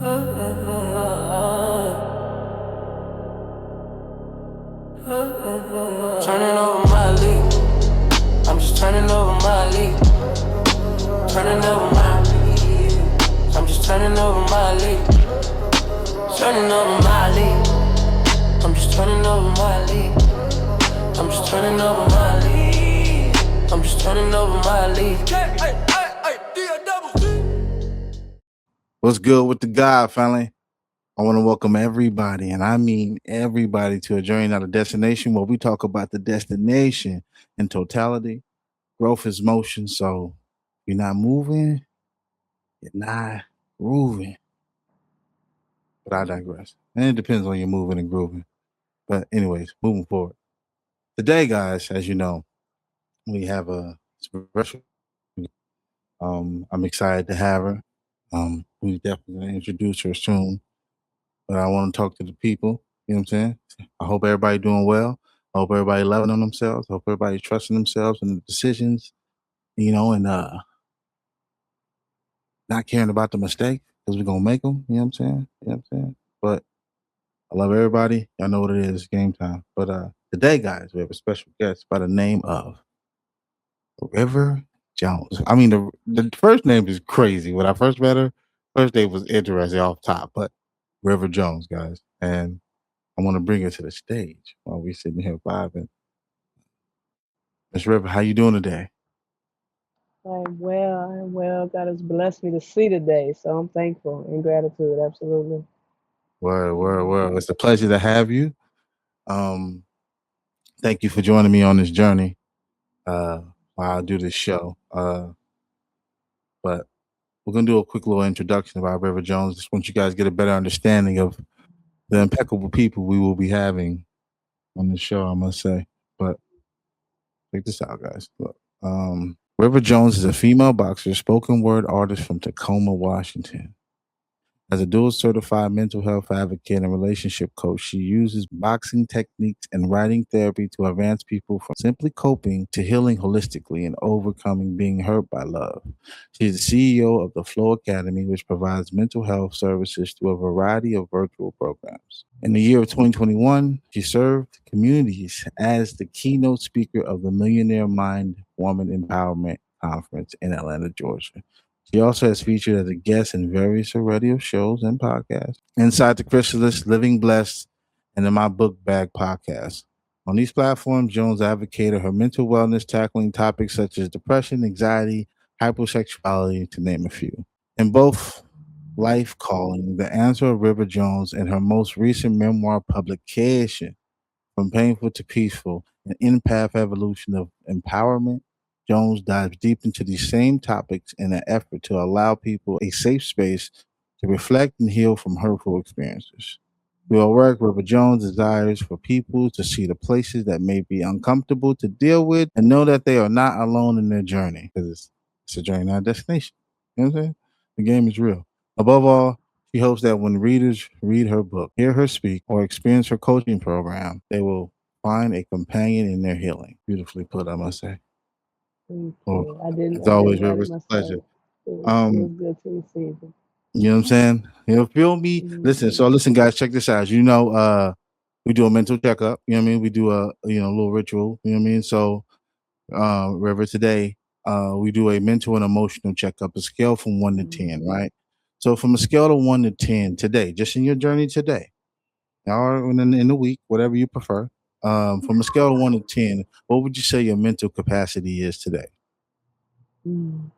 Turning over my leaf. I'm just turning over my leaf. Turning over my leaf. I'm just turning over my leaf. Turning over my leaf. I'm just turning over my leaf. I'm just turning over my leaf. I'm just turning over my leaf. What's good with the God family? I want to welcome everybody, and I mean everybody, to a journey, not a destination, where we talk about the destination in totality. Growth is motion, so you're not moving, you're not grooving. But I digress. And it depends on your moving and grooving. But anyways, moving forward. Today, guys, as you know, we have a special. I'm excited to have her. We definitely gonna introduce her soon. But I want to talk to the people. You know what I'm saying? I hope everybody doing well. I hope everybody loving on themselves. I hope everybody trusting themselves and the decisions, and not caring about the mistakes because we're gonna make them. You know what I'm saying? You know what I'm saying? But I love everybody. Y'all know what it is. It's game time. But today, guys, we have a special guest by the name of River Jones. I mean, the first name is crazy. When I first met her, first name was interesting off top, but River Jones, guys, and I want to bring her to the stage while we're sitting here vibing. Miss River, how you doing today? I'm well. I'm well. God has blessed me to see today, so I'm thankful and gratitude. Absolutely. Word. It's a pleasure to have you. Um, Thank you for joining me on this journey while I do this show. But we're gonna do a quick little introduction about River Jones. Just want you guys to get a better understanding of the impeccable people we will be having on the show, I must say. But check this out, guys. Look, River Jones is a female boxer, spoken word artist from Tacoma, Washington. As a dual certified mental health advocate and relationship coach, she uses boxing techniques and writing therapy to advance people from simply coping to healing holistically and overcoming being hurt by love. She is the CEO of the Flow Academy, which provides mental health services through a variety of virtual programs. In the year of 2021, she served communities as the keynote speaker of the Millionaire Mind Woman Empowerment Conference in Atlanta, Georgia. She also has featured as a guest in various radio shows and podcasts. Inside the Chrysalis, Living Blessed, and in my book bag podcast. On these platforms, Jones advocated her mental wellness, tackling topics such as depression, anxiety, hypersexuality, to name a few. In both Life Calling, The Answer of River Jones, and her most recent memoir publication, From Painful to Peaceful, an empath evolution of empowerment, Jones dives deep into these same topics in an effort to allow people a safe space to reflect and heal from hurtful experiences. Through her work, River Jones desires for people to see the places that may be uncomfortable to deal with and know that they are not alone in their journey, because it's a journey, not a destination. You know what I'm saying? The game is real. Above all, she hopes that when readers read her book, hear her speak, or experience her coaching program, they will find a companion in their healing. Beautifully put, I must say. Thank Well, you. I didn't. as I always, didn't River, write it it's a pleasure. myself. It was Um, good to receive it. you know what I'm saying? You feel me? Listen, Mhm. so listen, guys, check this out. As you know, we do a mental checkup, you know what I mean? We do a little ritual, you know what I mean? So River, today, we do a mental and emotional checkup, a scale from 1 to 10, Mhm. right? So from a scale of 1 to 10 today, just in your journey today, or in the week, whatever you prefer. From a scale of 1 to 10, what would you say your mental capacity is today? Mm.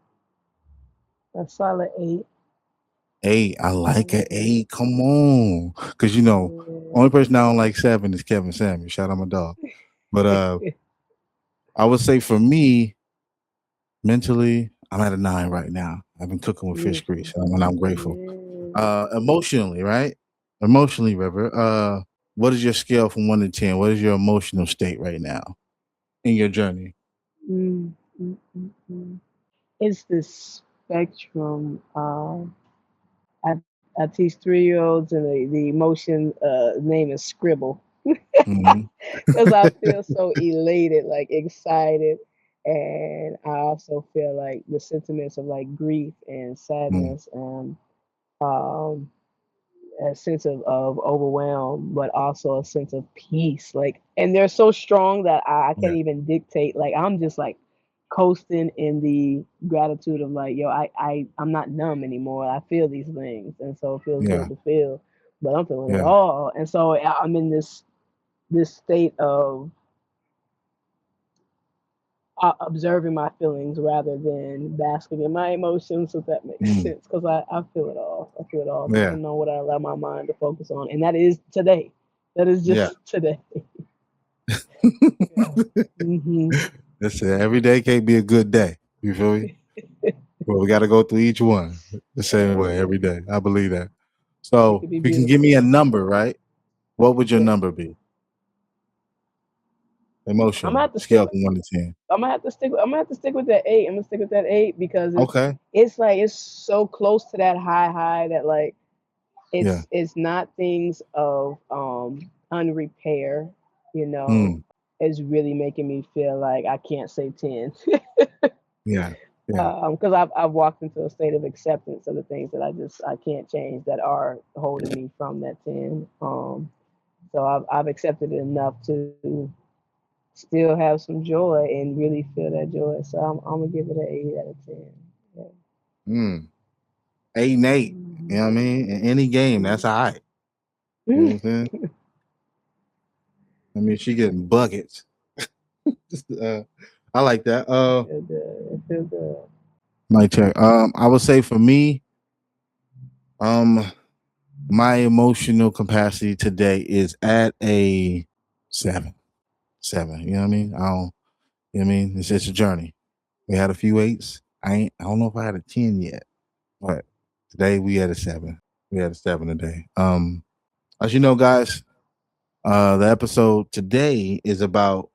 A solid 8. Eight. I like an Solid 8. eight. Come on, because only person I don't like seven is Kevin Samuel. Shout out my dog. But Yeah. I would say for me, mentally, I'm at a 9 right now. I've been cooking with fish Beautiful. grease, and I'm grateful. Yeah. Emotionally, right? Emotionally, River. What is your scale from 1 to 10? What is your emotional state right now in your journey? Mm, mm, mm, mm. It's the spectrum. I I teach 3-year-olds, and the emotion name is Scribble, Hmm. because I feel so elated, like excited, and I also feel like the sentiments of like grief and sadness and um a sense of overwhelm, but also a sense of peace. Like, and they're so strong that I Yeah. can't even dictate. Like, I'm just like coasting in the gratitude of like, yo, I'm not numb anymore. I feel these things, and so it feels Yeah. good to feel. But I'm feeling it Yeah. all, and so I'm in this state of observing my feelings rather than basking in my emotions, if that makes Mm. sense. Because I feel it all. I feel it all, Yeah. depending on what I allow my mind to focus on, and that is today. That is Yeah. just today. Yeah. Hmm. Listen, every day can't be a good day. You feel me? Well, we got to go through each one the same way every day. I believe that. It So, could be if you can give me beautiful. a number, right? What would your Yeah. number be? I'm gonna Emotionally, have to stick. scale from 1 to 10. I'm gonna have to stick with that eight. I'm gonna stick with that eight because Okay. it's like it's so close to that high that like Yeah. it's not things of unrepair, you know. Mm. It's really making me feel like I can't say 10. Yeah. Yeah. Because I've walked into a state of acceptance of the things that I can't change that are holding me from that 10. So I've accepted it enough to still have some joy and really feel that joy. So I'm gonna give it an 8 out of 10. Yeah. Mm. 8 and 8. You know what I mean? In any game, that's all right. You know what I'm saying? I mean, she getting buckets. uh, I like that. It feel good. It feel good. My turn. I would say for me, um, my emotional capacity today is at a 7. 7. You know what I mean? I don't. You know what I mean? It's just a journey. We had a few 8s. I don't know if I had a 10 yet, but today we had a 7. We had a 7 today. As you know, guys, the episode today is about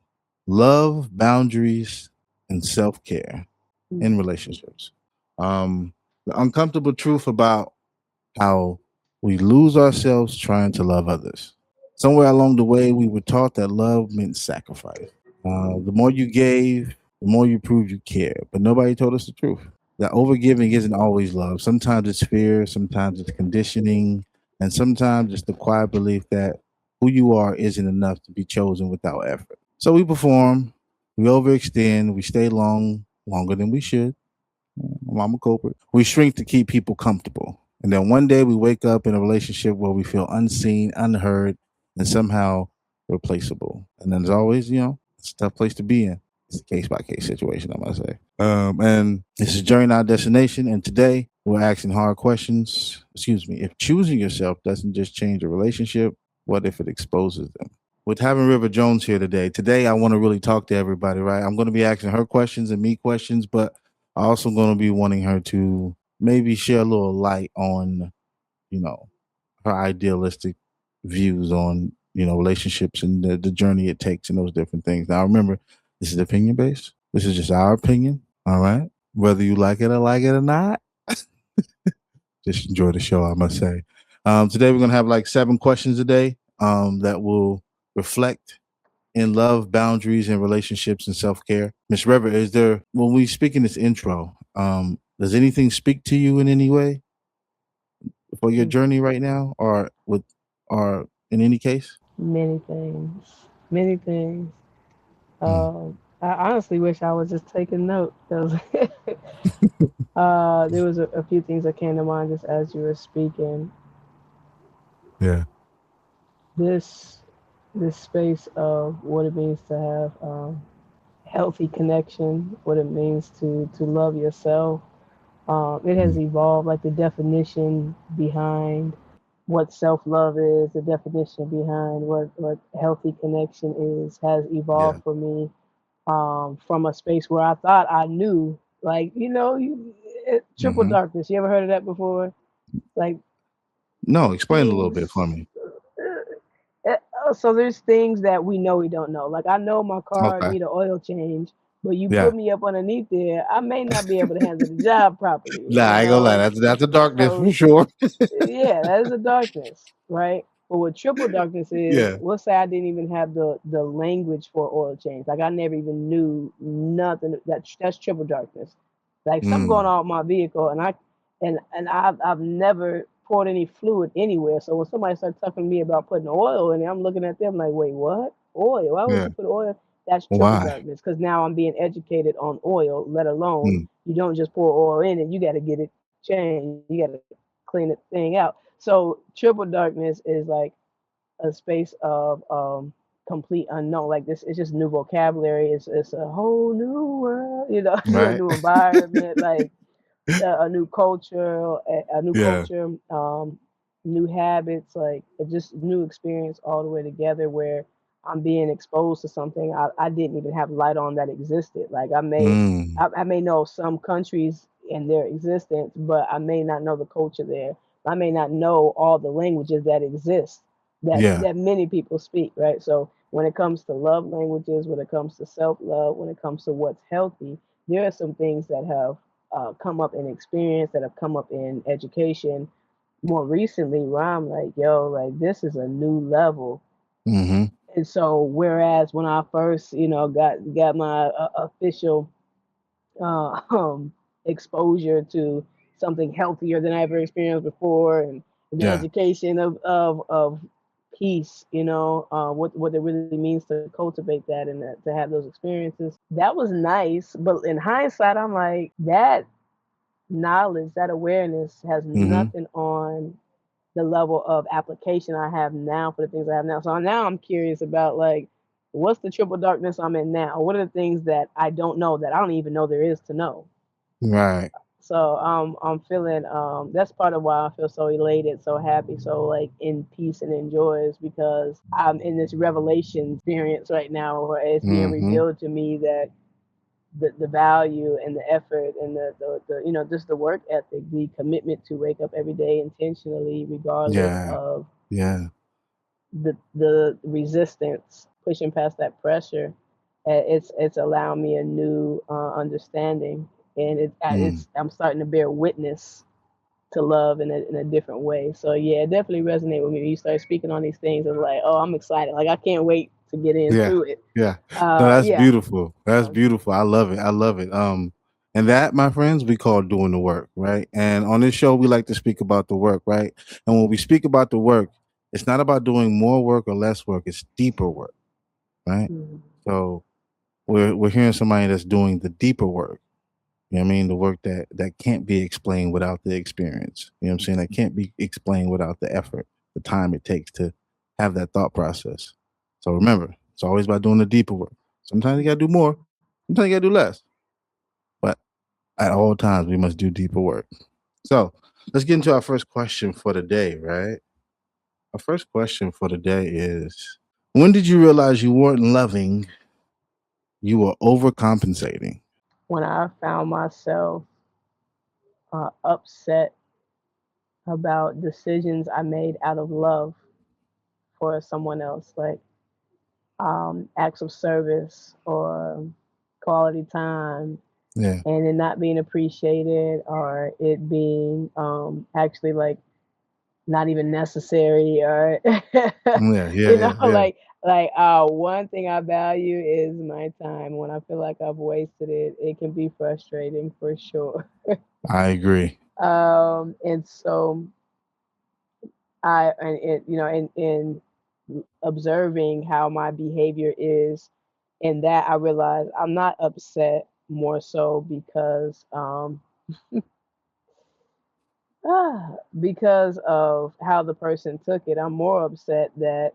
love, boundaries, and self care in relationships. The uncomfortable truth about how we lose ourselves trying to love others. Somewhere along the way, we were taught that love meant sacrifice. The more you gave, the more you proved you cared. But nobody told us the truth. That overgiving isn't always love. Sometimes it's fear, sometimes it's conditioning, and sometimes it's the quiet belief that who you are isn't enough to be chosen without effort. So we perform, we overextend, we stay longer than we should. I'm a culprit. We shrink to keep people comfortable. And then one day we wake up in a relationship where we feel unseen, unheard, and somehow replaceable. And then there's always, it's a tough place to be in. It's a case by case situation, I must say. And this is Journey Not Destination. And today we're asking hard questions. Excuse me. If choosing yourself doesn't just change a relationship, what if it exposes them? With having River Jones here today I want to really talk to everybody, right? I'm going to be asking her questions and me questions, but I also going to be wanting her to maybe share a little light on, you know, her idealistic views on, relationships and the journey it takes and those different things. Now, remember, this is opinion based. This is just our opinion. All right. Whether you like it or not, just enjoy the show, I must say. Today, we're going to have like 7 questions a day that will reflect in love, boundaries, and relationships and self care. Miss Rever, is there, when we speak in this intro, does anything speak to you in any way for your Mm. journey right now, or in any case? Many things. Many things. Mm, I honestly wish I was just taking note because there was a few things that came to mind just as you were speaking. yeah, This this space of what it means to have healthy connection, what it means to love yourself. It has mm, evolved, like the definition behind what self love is, the definition behind what healthy connection is, has yeah. evolved for me from a space where I thought I knew, like triple Hmm. darkness. You ever heard of that before? Like No, explain a little bit for things. me. So there's things that we know we don't know. Like I know my car Okay. need an oil change, but you Yeah. put me up underneath there, I may not be able to handle the job properly. Nah, I ain't gonna lie. That's a darkness for So sure. yeah, that is a darkness, right? But what triple darkness is, Yeah. let's say I didn't even have the language for oil change. Like I never even knew nothing. That's triple darkness. Like something going Mm, on with my vehicle, and I've never poured any fluid anywhere. So when somebody starts talking to me about putting oil in it, I'm looking at them like, wait, what? Oil? Why would Yeah. you put oil? That's triple Why? darkness because now I'm being educated on oil, let alone Mm. you don't just pour oil in it, you got to get it changed, you got to clean the thing out. So triple darkness is like a space of complete unknown. Like this, it's just new vocabulary. It's a whole new world, you know, it's a Right. new environment. Like a new culture, a new Yeah. culture, new habits, like just new experience all the way together where I'm being exposed to something I didn't even have light on that existed. Like Mm. I may know some countries and their existence, but I may not know the culture there. I may not know all the languages that exist Yeah. that many people speak, right? So when it comes to love languages, when it comes to self love, when it comes to what's healthy, there are some things that have come up in experience, that have come up in education more recently, where I'm like, yo, like this is a new level. Mm-hmm. And so, whereas when I first, got my official uh, um, exposure to something healthier than I ever experienced before, and the Yeah. education of peace, what it really means to cultivate that and to have those experiences. That was nice, but in hindsight, I'm like that knowledge, that awareness has Mm-hmm. nothing on the level of application I have now for the things I have now. So now I'm curious about like what's the triple darkness I'm in now? What are the things that I don't know that I don't even know there is to know? Right. So I'm feeling that's part of why I feel so elated, so happy, so like in peace and in joy is because I'm in this revelation experience right now where it's being Mm-hmm. revealed to me that the value and the effort and the just the work ethic, the commitment to wake up every day intentionally, regardless Yeah. of Yeah. the resistance, pushing past that pressure. It's allowing me a new understanding, and Mm. it's I'm starting to bear witness to love in a different way. So yeah, it definitely resonated with me. When you start speaking on these things, it's like, oh, I'm excited. Like I can't wait to get Yeah. into it. Yeah. No, that's Yeah. beautiful. That's So, beautiful. I love it. I love it. And that, my friends, we call doing the work, right? And on this show, we like to speak about the work, right? And when we speak about the work, it's not about doing more work or less work. It's deeper work, right? mhm. So we're hearing somebody that's doing the deeper work. You know what I mean? The work that can't be explained without the experience. You know what I'm saying? That can't be explained without the effort, the time it takes to have that thought process. So remember, it's always about doing the deeper work. Sometimes you gotta do more, sometimes you gotta do less. But at all times we must do deeper work. So let's get into our first question for the day, right? Our first question for the day is, when did you realize you weren't loving, you were overcompensating? When I found myself upset about decisions I made out of love for someone else, like acts of service or quality time, Yeah. and it not being appreciated or it being actually like not even necessary or Yeah, yeah, yeah, yeah. one thing I value is my time. When I feel like I've wasted it, it can be frustrating for sure. I agree. And so I and it you know in observing how my behavior is, and that I realize I'm not upset more so because because of how the person took it. I'm more upset that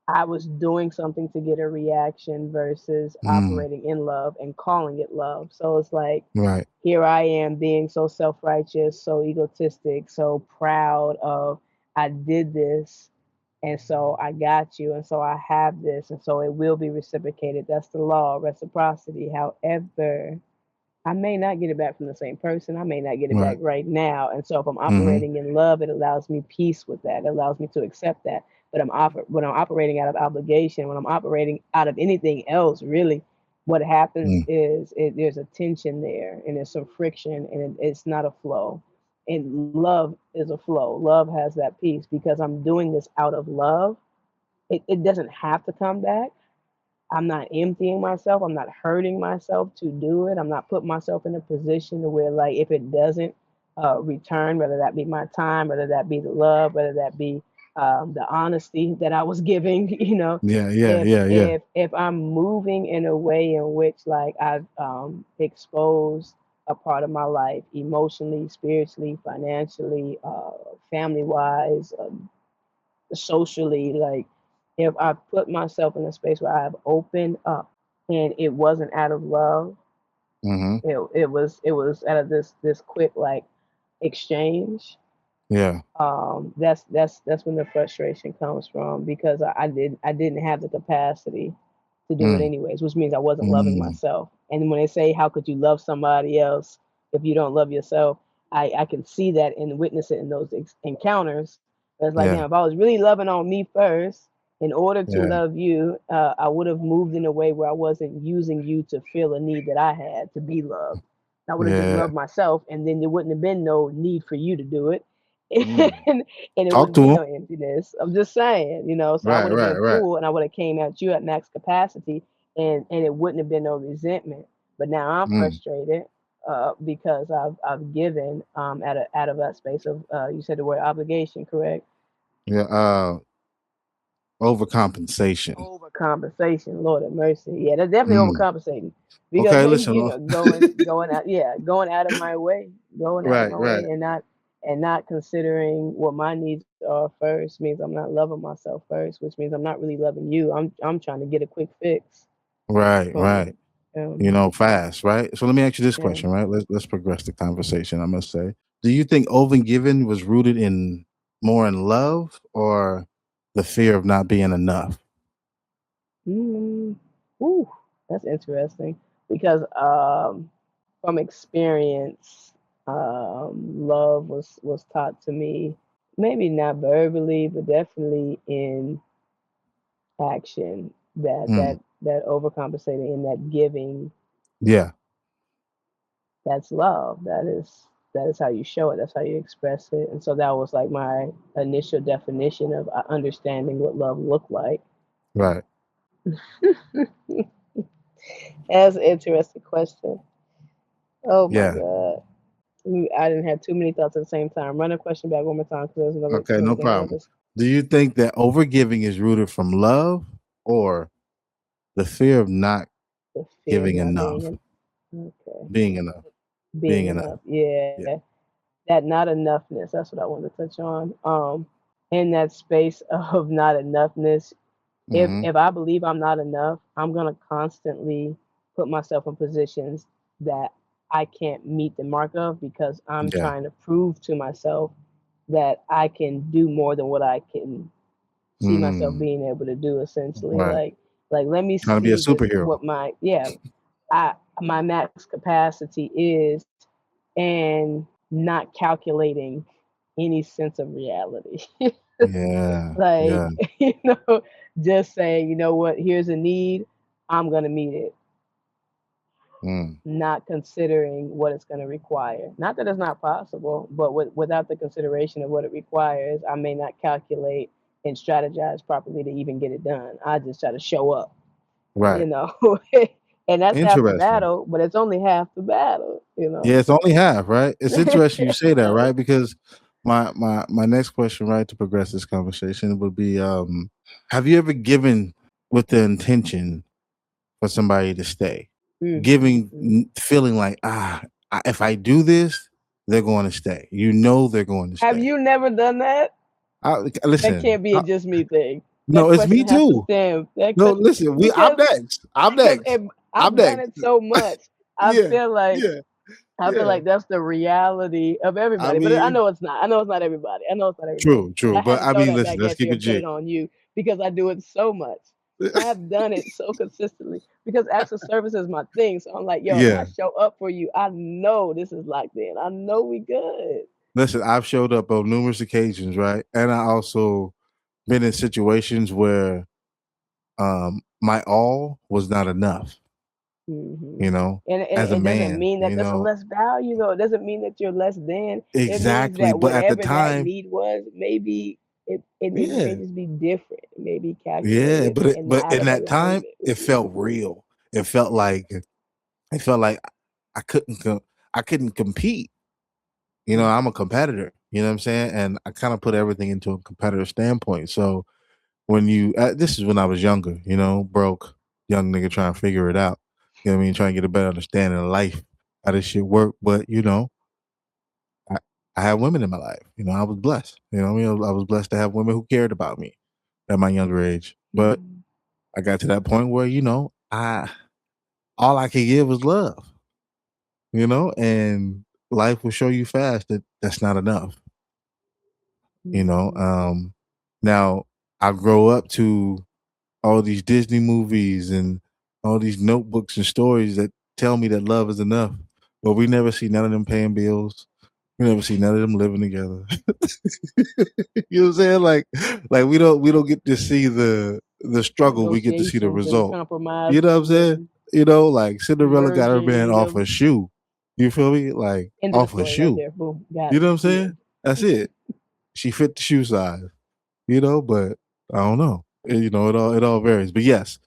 I was doing something to get a reaction versus Mm, operating in love and calling it love. So it's like right. here I am being so self-righteous, so egotistic, so proud of I did this, and so I got you, and so I have this, and so it will be reciprocated. That's the law, reciprocity. However, I may not get it back from the same person. I may not get it back Right. right now. And so if I'm Mhm. operating in love, it allows me peace with that. It allows me to accept that. But when I'm operating out of obligation, when I'm operating out of anything else, really, what happens Mm. is there's a tension there and there's some friction and it's not a flow. And love is a flow. Love has that peace because I'm doing this out of love. It doesn't have to come back. I'm not emptying myself. I'm not hurting myself to do it. I'm not putting myself in a position to where like if it doesn't return, whether that be my time, whether that be the love, whether that be the honesty that I was giving. Yeah, yeah, yeah, yeah. If I'm moving in a way in which like I've exposed a part of my life emotionally, spiritually, financially, family wise, socially, like if I put myself in a space where I have opened up and it wasn't out of love, Mm-hmm. it was out of this quick like exchange. Yeah. That's when the frustration comes from, because I didn't have the capacity to do it Mm, anyways, which means I wasn't loving mm, myself. And when they say, how could you love somebody else if you don't love yourself? I can see that and witness it in those encounters. It's like, yeah, damn, if I was really loving on me first, in order to yeah, love you, I would have moved in a way where I wasn't using you to fill a need that I had to be loved. I would have just yeah. loved myself, and then there wouldn't have been no need for you to do it. Mm. and, and it Talk wouldn't to be him. no emptiness. I'm just saying. So I Right, would have right, been right. full, and I would have came at you at max capacity, and it wouldn't have been no resentment. But now I'm Mm. frustrated because I've given out of that space of you said the word obligation, correct? Yeah. Overcompensation. Overcompensation, Lord have mercy. Yeah, that's definitely Mm. overcompensating because Okay, listen. going out of my way, going out of Right, my way, right, and not considering what my needs are first means I'm not loving myself first, which means I'm not really loving you. I'm trying to get a quick fix right, from it. right. Um, Fast, right? So let me ask you this yeah. question, right? Let's progress the conversation. I must say, do you think overgiving was rooted in more in love or the fear of not being enough? Mm, ooh, that's interesting because from experience, love was taught to me, maybe not verbally, but definitely in action. That Mm. that that overcompensating and that giving, Yeah, that's love. That is how you show it. That's how you express it. And so that was like my initial definition of understanding what love looked like. right. That's an interesting question. Oh my Yeah. God. I didn't have too many thoughts at the same time. Run a question back one more time because there's Okay, another no thing I want problem. to. Do you think that overgiving is rooted from love or the fear of not The fear of giving not enough, okay, being enough, being being enough? enough. Yeah, Yeah. that not enoughness. That's what I wanted to touch on. In that space of not enoughness, if Mm-hmm. if I believe I'm not enough, I'm gonna constantly put myself in positions that I can't meet the mark of because I'm Yeah. trying to prove to myself that I can do more than what I can see myself Mm. being able to do, essentially. Right. Like let me Trying to be a see this superhero. what my yeah I my max capacity is, and not calculating any sense of reality. Yeah. Like, Yeah. you know, just saying, you know what, here's a need, I'm gonna meet it, Mm. not considering what it's gonna require. Not that it's not possible, but without the consideration of what it requires, I may not calculate and strategize properly to even get it done. I just try to show up, you Right. know. And that's half the Interesting. battle, but it's only half the battle. Yeah, it's only half, right? It's interesting you say that, right? Because my next question, right, to progress this conversation would be have you ever given with the intention for somebody to stay? Giving Mm-hmm. feeling like, if I do this, they're going to stay. They're going to Have stay. you never done that? That Listen, can't be a just me thing. That no, it's me question has to too. stand. That No, question, listen, I'm because next. I'm because next. I'm I've done next. it so much. I Yeah, feel like yeah, I feel yeah. like that's the reality of I everybody. But I mean, know it's not. I know it's not everybody. I know it's not everybody. true, But true. I had But to I throw mean, that listen, back let's at keep you it and put it G. on you because I do it so much. I have done it so consistently because acts of service is my thing. So I'm like, yo, if I Yeah. show up for you, I know this is locked in. I know we good. Listen, I've showed up on numerous occasions, right? And I also been in situations where my all was not enough, Hmm. you know, And it, as a it doesn't man, mean that there's a less value, though. It doesn't mean that you're less than. It means exactly. that But at the whatever that time, need was, maybe it may yeah, just be different. It may be yeah, calculated but and but out in of that time, alignment with it you. felt real. It felt like I couldn't I couldn't compete. I'm a competitor. You know what I'm saying? And I kind of put everything into a competitive standpoint. So when this is when I was younger, broke, young nigga trying to figure it out. You know what I mean? Trying to get a better understanding of life, how this shit work. But, I, I had women in my life. I was blessed. You know what I mean? I was blessed to have women who cared about me at my younger age. But I got to that point where, I all I could give was love, and life will show you fast that that's not enough. Now I grow up to all these Disney movies and all these notebooks and stories that tell me that love is enough. But we never see none of them paying bills. We never see none of them living together. You know what I'm saying? Like we don't get to see the struggle. We get to see the Negotiations and result. You know what I'm compromises saying? and Like Cinderella got her man merging off of a shoe. You feel me? Like end of the off a story right shoe. there. Boom, got You it. know what I'm The saying? end. That's it. She fit the shoe size. But I don't know. It all varies. But yes,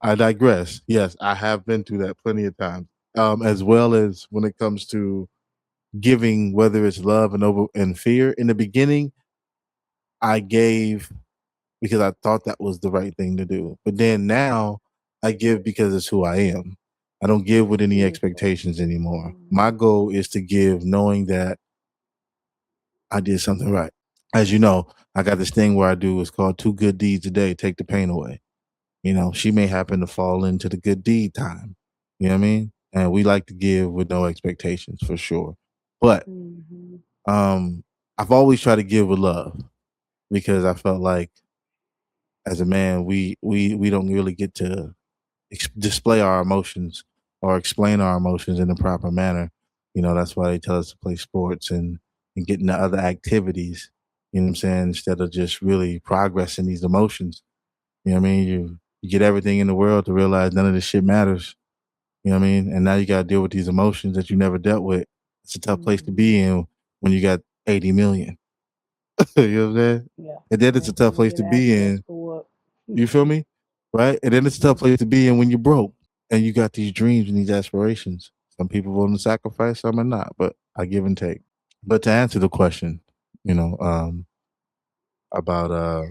I digress. Yes, I have been through that plenty of times. As well as when it comes to giving, whether it's love and fear. In the beginning, I gave because I thought that was the right thing to do. But then now I give because it's who I am. I don't give with any Beautiful. expectations anymore. My goal is to give knowing that I did something right. As you know, I got this thing where I do, it's called 2 good deeds a day, take the pain away. She may happen to fall into the good deed time. You know what I mean? And we like to give with no expectations for sure. But Mm-hmm. I've always tried to give with love because I felt like as a man, we don't really get to display our emotions or explain our emotions in the proper manner. That's why they tell us to play sports and get into other activities. You know what I'm saying? Instead of just really progressing these emotions. You know what I mean? You get everything in the world to realize none of this shit matters. You know what I mean? And now you got to deal with these emotions that you never dealt with. It's a tough place to Mm-hmm. be in when you got 80 million. You know what I'm saying? Yeah. And then it's Yeah. a tough And place get to be access in. for what? You feel me? Right? And then it's a tough place to be in when you're broke and you got these dreams and these aspirations. Some people willing to sacrifice, some are not, but I give and take. But to answer the question, about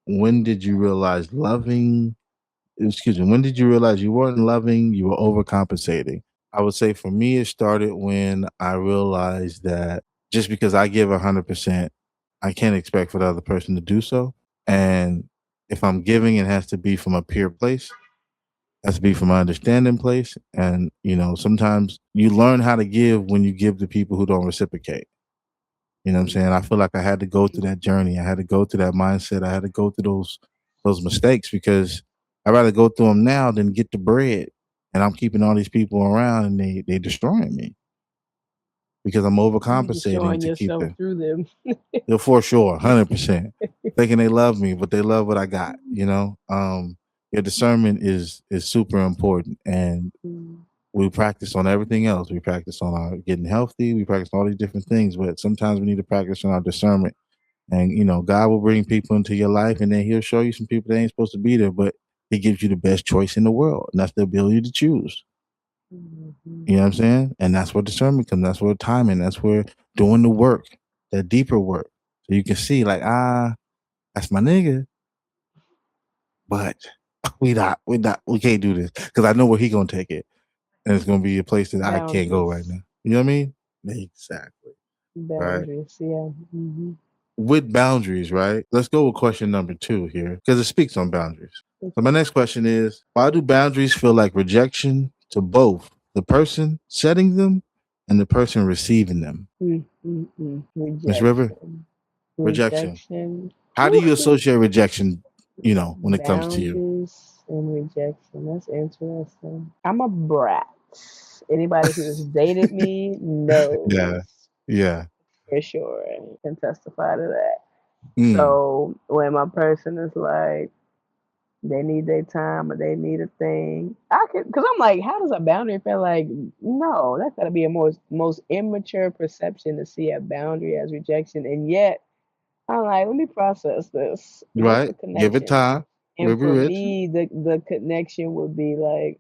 when did you realize when did you realize you weren't loving, you were overcompensating? I would say for me, it started when I realized that just because I give 100%, I can't expect for the other person to do so. And if I'm giving, it has to be from a pure place, it has to be from an understanding place. And, sometimes you learn how to give when you give to people who don't reciprocate. You know what I'm saying? I feel like I had to go through that journey. I had to go through that mindset. I had to go through those mistakes because I'd rather go through them now than get the bread. And I'm keeping all these people around and they destroying me because I'm You overcompensating destroying to keep yourself it. through them. Yeah, for sure, 100%. Thinking they love me, but they love what I got. Your discernment is super important, and Mm-hmm. we practice on everything else. We practice on our getting healthy. We practice on all these different things, but sometimes we need to practice on our discernment. And God will bring people into your life, and then He'll show you some people that ain't supposed to be there, but He gives you the best choice in the world, and that's the ability to choose. Mm-hmm. You know what I'm saying? And that's where discernment comes. That's where timing. That's where doing the work, that deeper work, so you can see like that's my nigga, but we can't do this because I know where he gonna take it, and it's gonna be a place that I can't go right Boundaries. now. You know what I mean? Exactly. Right. Boundaries. Yeah. Mm-hmm. With boundaries, right? Let's go with question number 2 here because it speaks on boundaries. So my next question is, why do boundaries feel like rejection to both the person setting them and the person receiving them? Mm-hmm. Miss River, Rejection. rejection. Rejection. How do you associate rejection, when it comes to you? Boundaries and rejection. That's interesting. I'm a brat. Anybody who's dated me Yeah. knows Yeah. for sure and can testify to that. Mm, So when my person is like, they need their time or they need a thing, I can, because I'm like, how does a boundary feel like? No, that's got to be a most immature perception to see a boundary as rejection. And yet, I'm like, let me process this. What's right. the Give it connection? time. We'll And be for rich. me, the connection would be like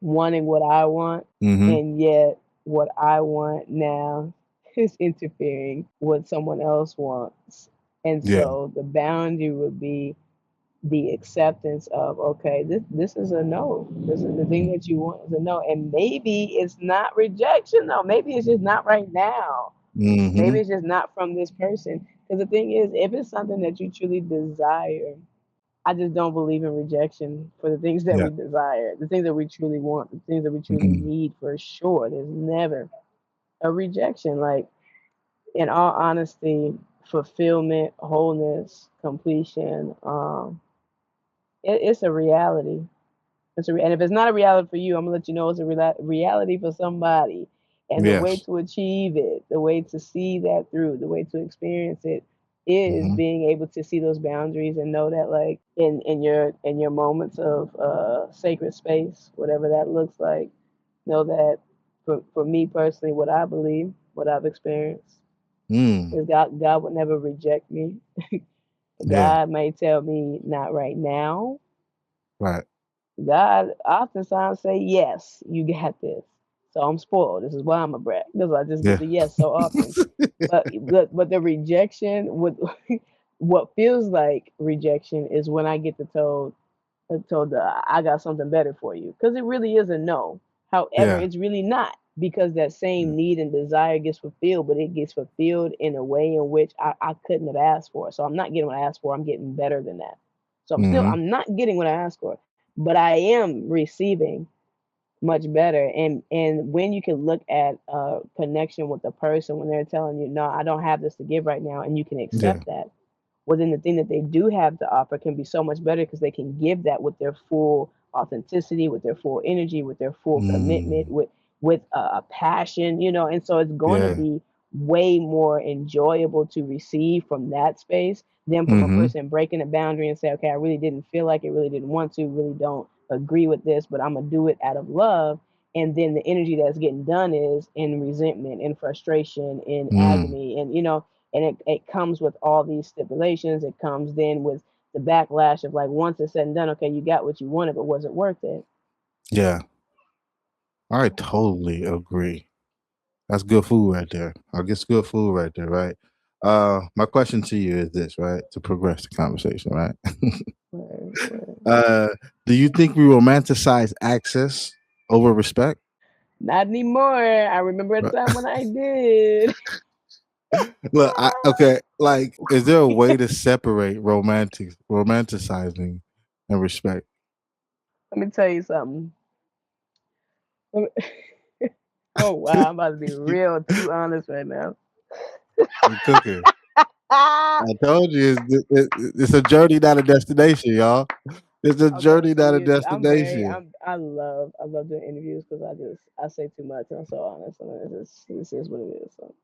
wanting what I want, Mm-hmm. and yet what I want now is interfering with someone else wants. And Yeah. so the boundary would be the acceptance of, okay, this is a no. This is the thing that you want is a no. And maybe it's not rejection though. Maybe it's just not right now. Mm-hmm. Maybe it's just not from this person. Because the thing is, if it's something that you truly desire, I just don't believe in rejection for the things that Yeah. we desire, the things that we truly want, the things that we truly Mm-hmm. need for sure. There's never a rejection. Like, in all honesty, fulfillment, wholeness, completion, it's a reality. And if it's not a reality for you, I'm gonna let you know it's a reality for somebody. And the way Yes. to achieve it, the way to see that through, the way to experience it is Mm-hmm. being able to see those boundaries and know that, like, in your moments of sacred space, whatever that looks like, know that for me personally, what I believe, what I've experienced, Mm. is God would never reject me. Yeah. God may tell me not right now. Right. God oftentimes say, yes, you got this. So I'm spoiled. This is why I'm a brat. Because I just get Yeah. the yes so often. But the rejection would what feels like rejection is when I get told I got something better for you. Because it really is a no. However, Yeah. it's really not, because that same need and desire gets fulfilled, but it gets fulfilled in a way in which I couldn't have asked for. So I'm not getting what I asked for. I'm getting better than that. So Mm-hmm. I'm not getting what I asked for, but I am receiving much better. And when you can look at connection with the person when they're telling you, no, I don't have this to give right now, and you can Yeah. accept that, well, then the thing that they do have to offer can be so much better because they can give that with their full authenticity, with their full energy, with their full commitment, Mm. with a passion, and so it's going to Yeah. be way more enjoyable to receive from that space than from a Mm-hmm. person breaking a boundary and say, okay, I really didn't feel like it, really didn't want to, really don't agree with this, but I'm gonna do it out of love. And then the energy that's getting done is in resentment, in frustration, in Mm. agony, and it comes with all these stipulations. It comes then with the backlash of, like, once it's said and done, okay, you got what you wanted, but was it worth it? Yeah. I totally agree. That's good food right there. I guess good food right there, right? My question to you is this, right? To progress the conversation, right? Right, right. uh, do you think we romanticize access over respect? Not anymore. I remember a time when I did. Look, okay, like, is there a way to separate romanticizing and respect? Let me tell you something. Oh wow, I'm about to be you, real too honest right now. you cooking. Ah! I told you it's a journey, not a destination, y'all. It's a Okay, journey, so not a I destination. love doing interviews because I say too much and I'm so honest, and this is what it is. So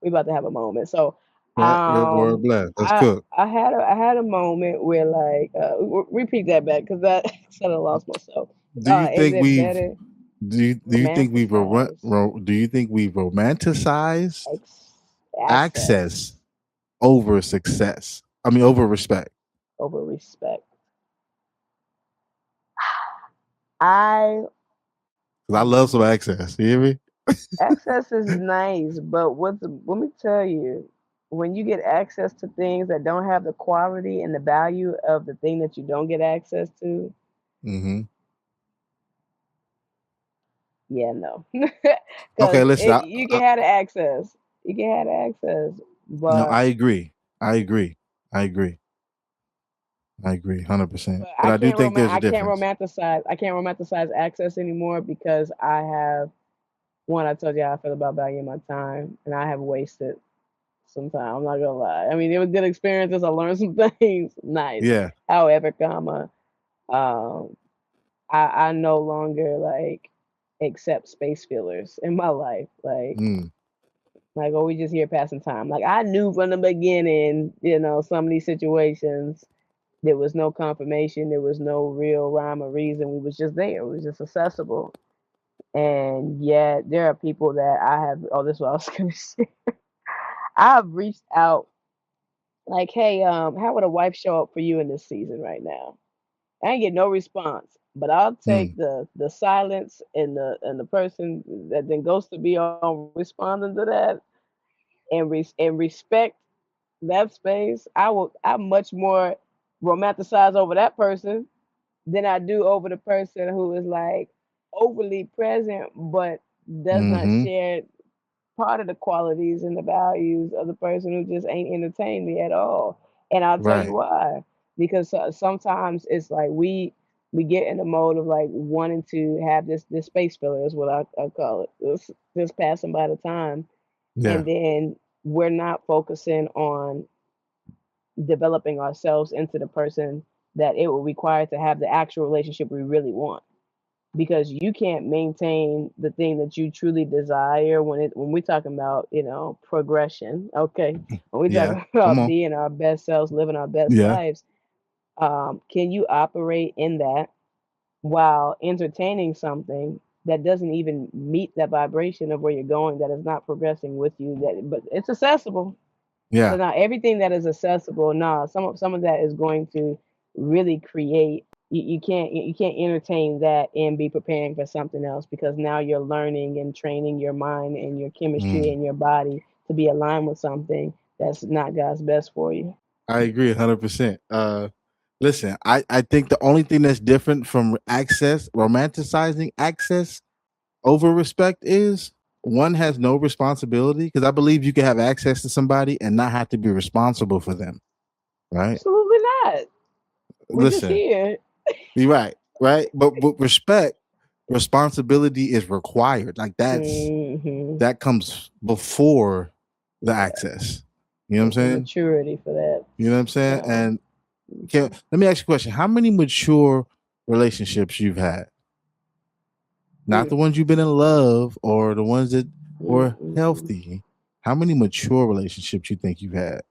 we about to have a moment. So Right, word bless. Let's I cook. I had a moment where, like, repeat that back because I said I lost myself. Do you Is think it we've better do you think we've romanticize do you think we've romanticized ex- access access over success? I mean, over respect. over respect? I Because I love some access. You hear me? Access is nice, but let me tell you, when you get access to things that don't have the quality and the value of the thing that you don't get access to, Mm-hmm. yeah, no, Okay, because listen. you can have the access, No, but I agree. I agree. I agree. I agree, 100%. But I do think there's a I can't difference. romanticize access anymore because I have one. I told you how I feel about valuing my time, and I have wasted some time. I'm not gonna lie. I mean, it was good experiences. I learned some things. Nice. Yeah. However, um, I no longer, like, accept space fillers in my life. Mm. Oh, we just here passing time. Like, I knew from the beginning, some of these situations, there was no confirmation, there was no real rhyme or reason. We was just there. It was just accessible. And yet there are people that I have. Oh, this is what I was gonna say. I've reached out, like, hey, how would a wife show up for you in this season right now? I ain't get no response. But I'll take Mm. the silence and the person that then goes to be on responding to that and respect that space. I much more romanticize over that person than I do over the person who is like overly present but does not Mm-hmm. share part of the qualities and the values of the person who just ain't entertained me at all. And I'll tell you Right. why. Because sometimes it's like we get in the mode of like wanting to have this space filler is what I call it. This passing by the time, Yeah. and then we're not focusing on developing ourselves into the person that it will require to have the actual relationship we really want, because you can't maintain the thing that you truly desire when we're talking about progression. Okay, when we Yeah. talking Come about on. being our best selves, living our best Yeah. lives, can you operate in that while entertaining something that doesn't even meet that vibration of where you're going, that is not progressing with you, that but it's accessible. So Yeah. now everything that is accessible, nah, some of that is going to really create. You can't entertain that and be preparing for something else, because now you're learning and training your mind and your chemistry Mm. and your body to be aligned with something that's not God's best for you. I agree 100%. Listen, I think the only thing that's different from access, romanticizing access over respect, is one has no responsibility, because I believe you can have access to somebody and not have to be responsible for them. Right. Absolutely not. We're just Listen, here. you're right. Right. But respect, responsibility is required. Like Hmm. that comes before the access. You know what I'm There's some saying? maturity for that. You know what I'm saying? Yeah. And let me ask you a question. How many mature relationships you've had? Not the ones you've been in love or the ones that were Mm-mm. healthy. How many mature relationships you think you've had?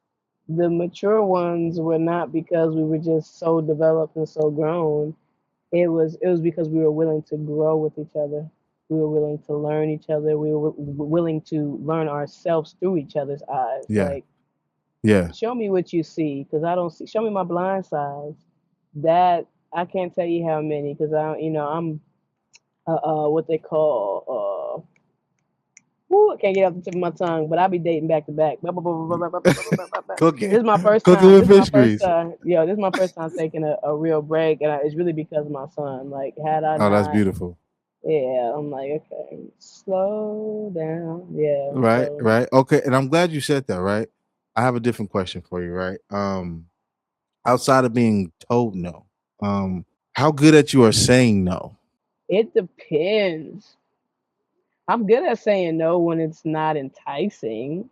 The mature ones were not because we were just so developed and so grown. It was because we were willing to grow with each other. We were willing to learn each other. We were willing to learn ourselves through each other's eyes. Yeah. Like, Yeah. show me what you see, because I don't see. Show me my blind sides. That I can't tell you how many, because I'm what they call woo, I can't get off the tip of my tongue, but I'll be dating back to back. Cooking. This is my first Cooking time. with This is my fish first grease. time. Yo, this is my first time taking a real break, and it's really because of my son. Like, had I Oh, that's not, beautiful. yeah, I'm like, okay, slow down. Yeah, Right, so right. Okay, and I'm glad you said that, right? I have a different question for you, right? Outside of being told no, how good at you are saying no? it depends. I'm good at saying no when it's not enticing.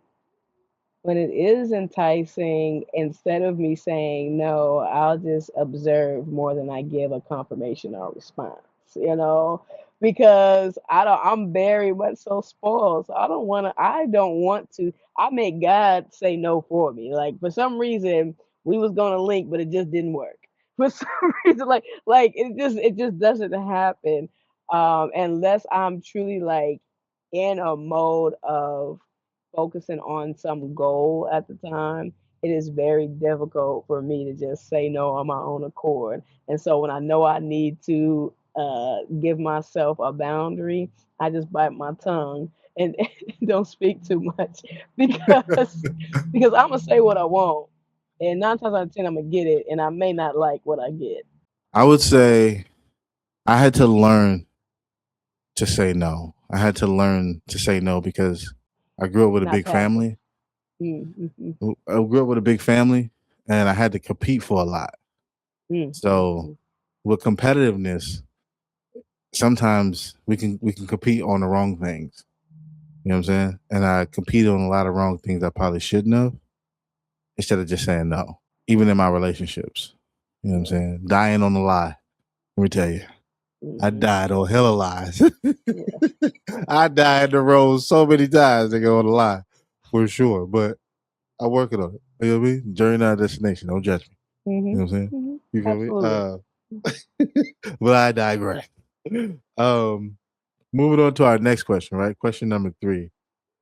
When it is enticing, instead of me saying no, I'll just observe more than I give a confirmation or response, you know, because I'm very much so spoiled. So I don't want to, I make God say no for me. Like, for some reason, we was gonna link, but it just didn't work. For some reason, like it just doesn't happen. Unless I'm truly like in a mode of focusing on some goal at the time, it is very difficult for me to just say no on my own accord. And so when I know I need to give myself a boundary, I just bite my tongue and don't speak too much because I'm gonna say what I want, and 9 times out of 10 I'm gonna get it, and I may not like what I get. I would say I had to learn to say no. I had to learn to say no because I grew up with a Not big passive. family. Mm-hmm. I grew up with a big family, and I had to compete for a lot. So Mm-hmm. with competitiveness, sometimes we can compete on the wrong things. You know what I'm saying? And I competed on a lot of wrong things I probably shouldn't have, instead of just saying no. Even in my relationships. You know what I'm Yeah. saying? Dying on the lie. Let me tell you. I Mm-hmm. died on hella lies. Yeah. I died the road so many times to go on the lie. For sure. But I'm working on it. You know what I mean? Journey not a destination. Don't judge me. You Mm-hmm. know what I'm saying? Mm-hmm. You feel me? Absolutely. But I digress. Um, moving on to our next question, right? Question number 3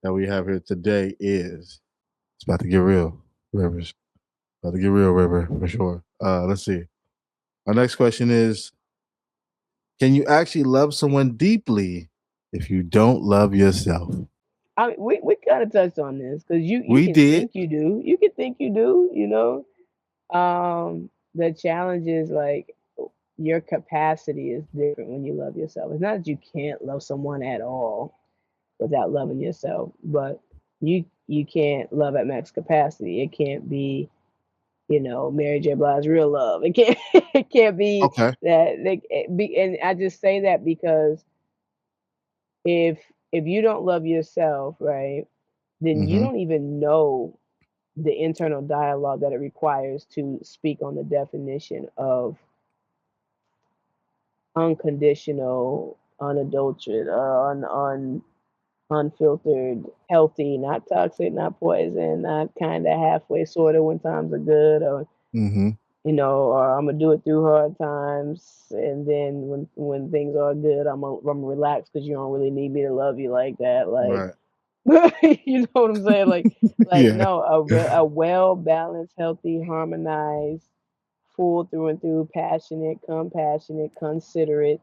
that we have here today is, it's about to get real, Rivers. About to get real, River, for sure. Let's see. Our next question is: can you actually love someone deeply if you don't love yourself? I mean, we kind of touched on this because you We can did. think you do. You can think you do. The challenge is like your capacity is different when you love yourself. It's not that you can't love someone at all without loving yourself, but you can't love at max capacity. It can't be, Mary J. Blige's real love. It can't it can't be Okay. that and I just say that because if you don't love yourself, right, then you Mm-hmm. don't even know the internal dialogue that it requires to speak on the definition of unconditional, unadulterated, unfiltered, healthy, not toxic, not poison, not kind of halfway sort of when times are good, or Mm-hmm. or I'm gonna do it through hard times, and then when things are good, I'm relax because you don't really need me to love you like that, like Right. you know what I'm saying, like Yeah. no, a well balanced, healthy, harmonized, full through and through, passionate, compassionate, considerate,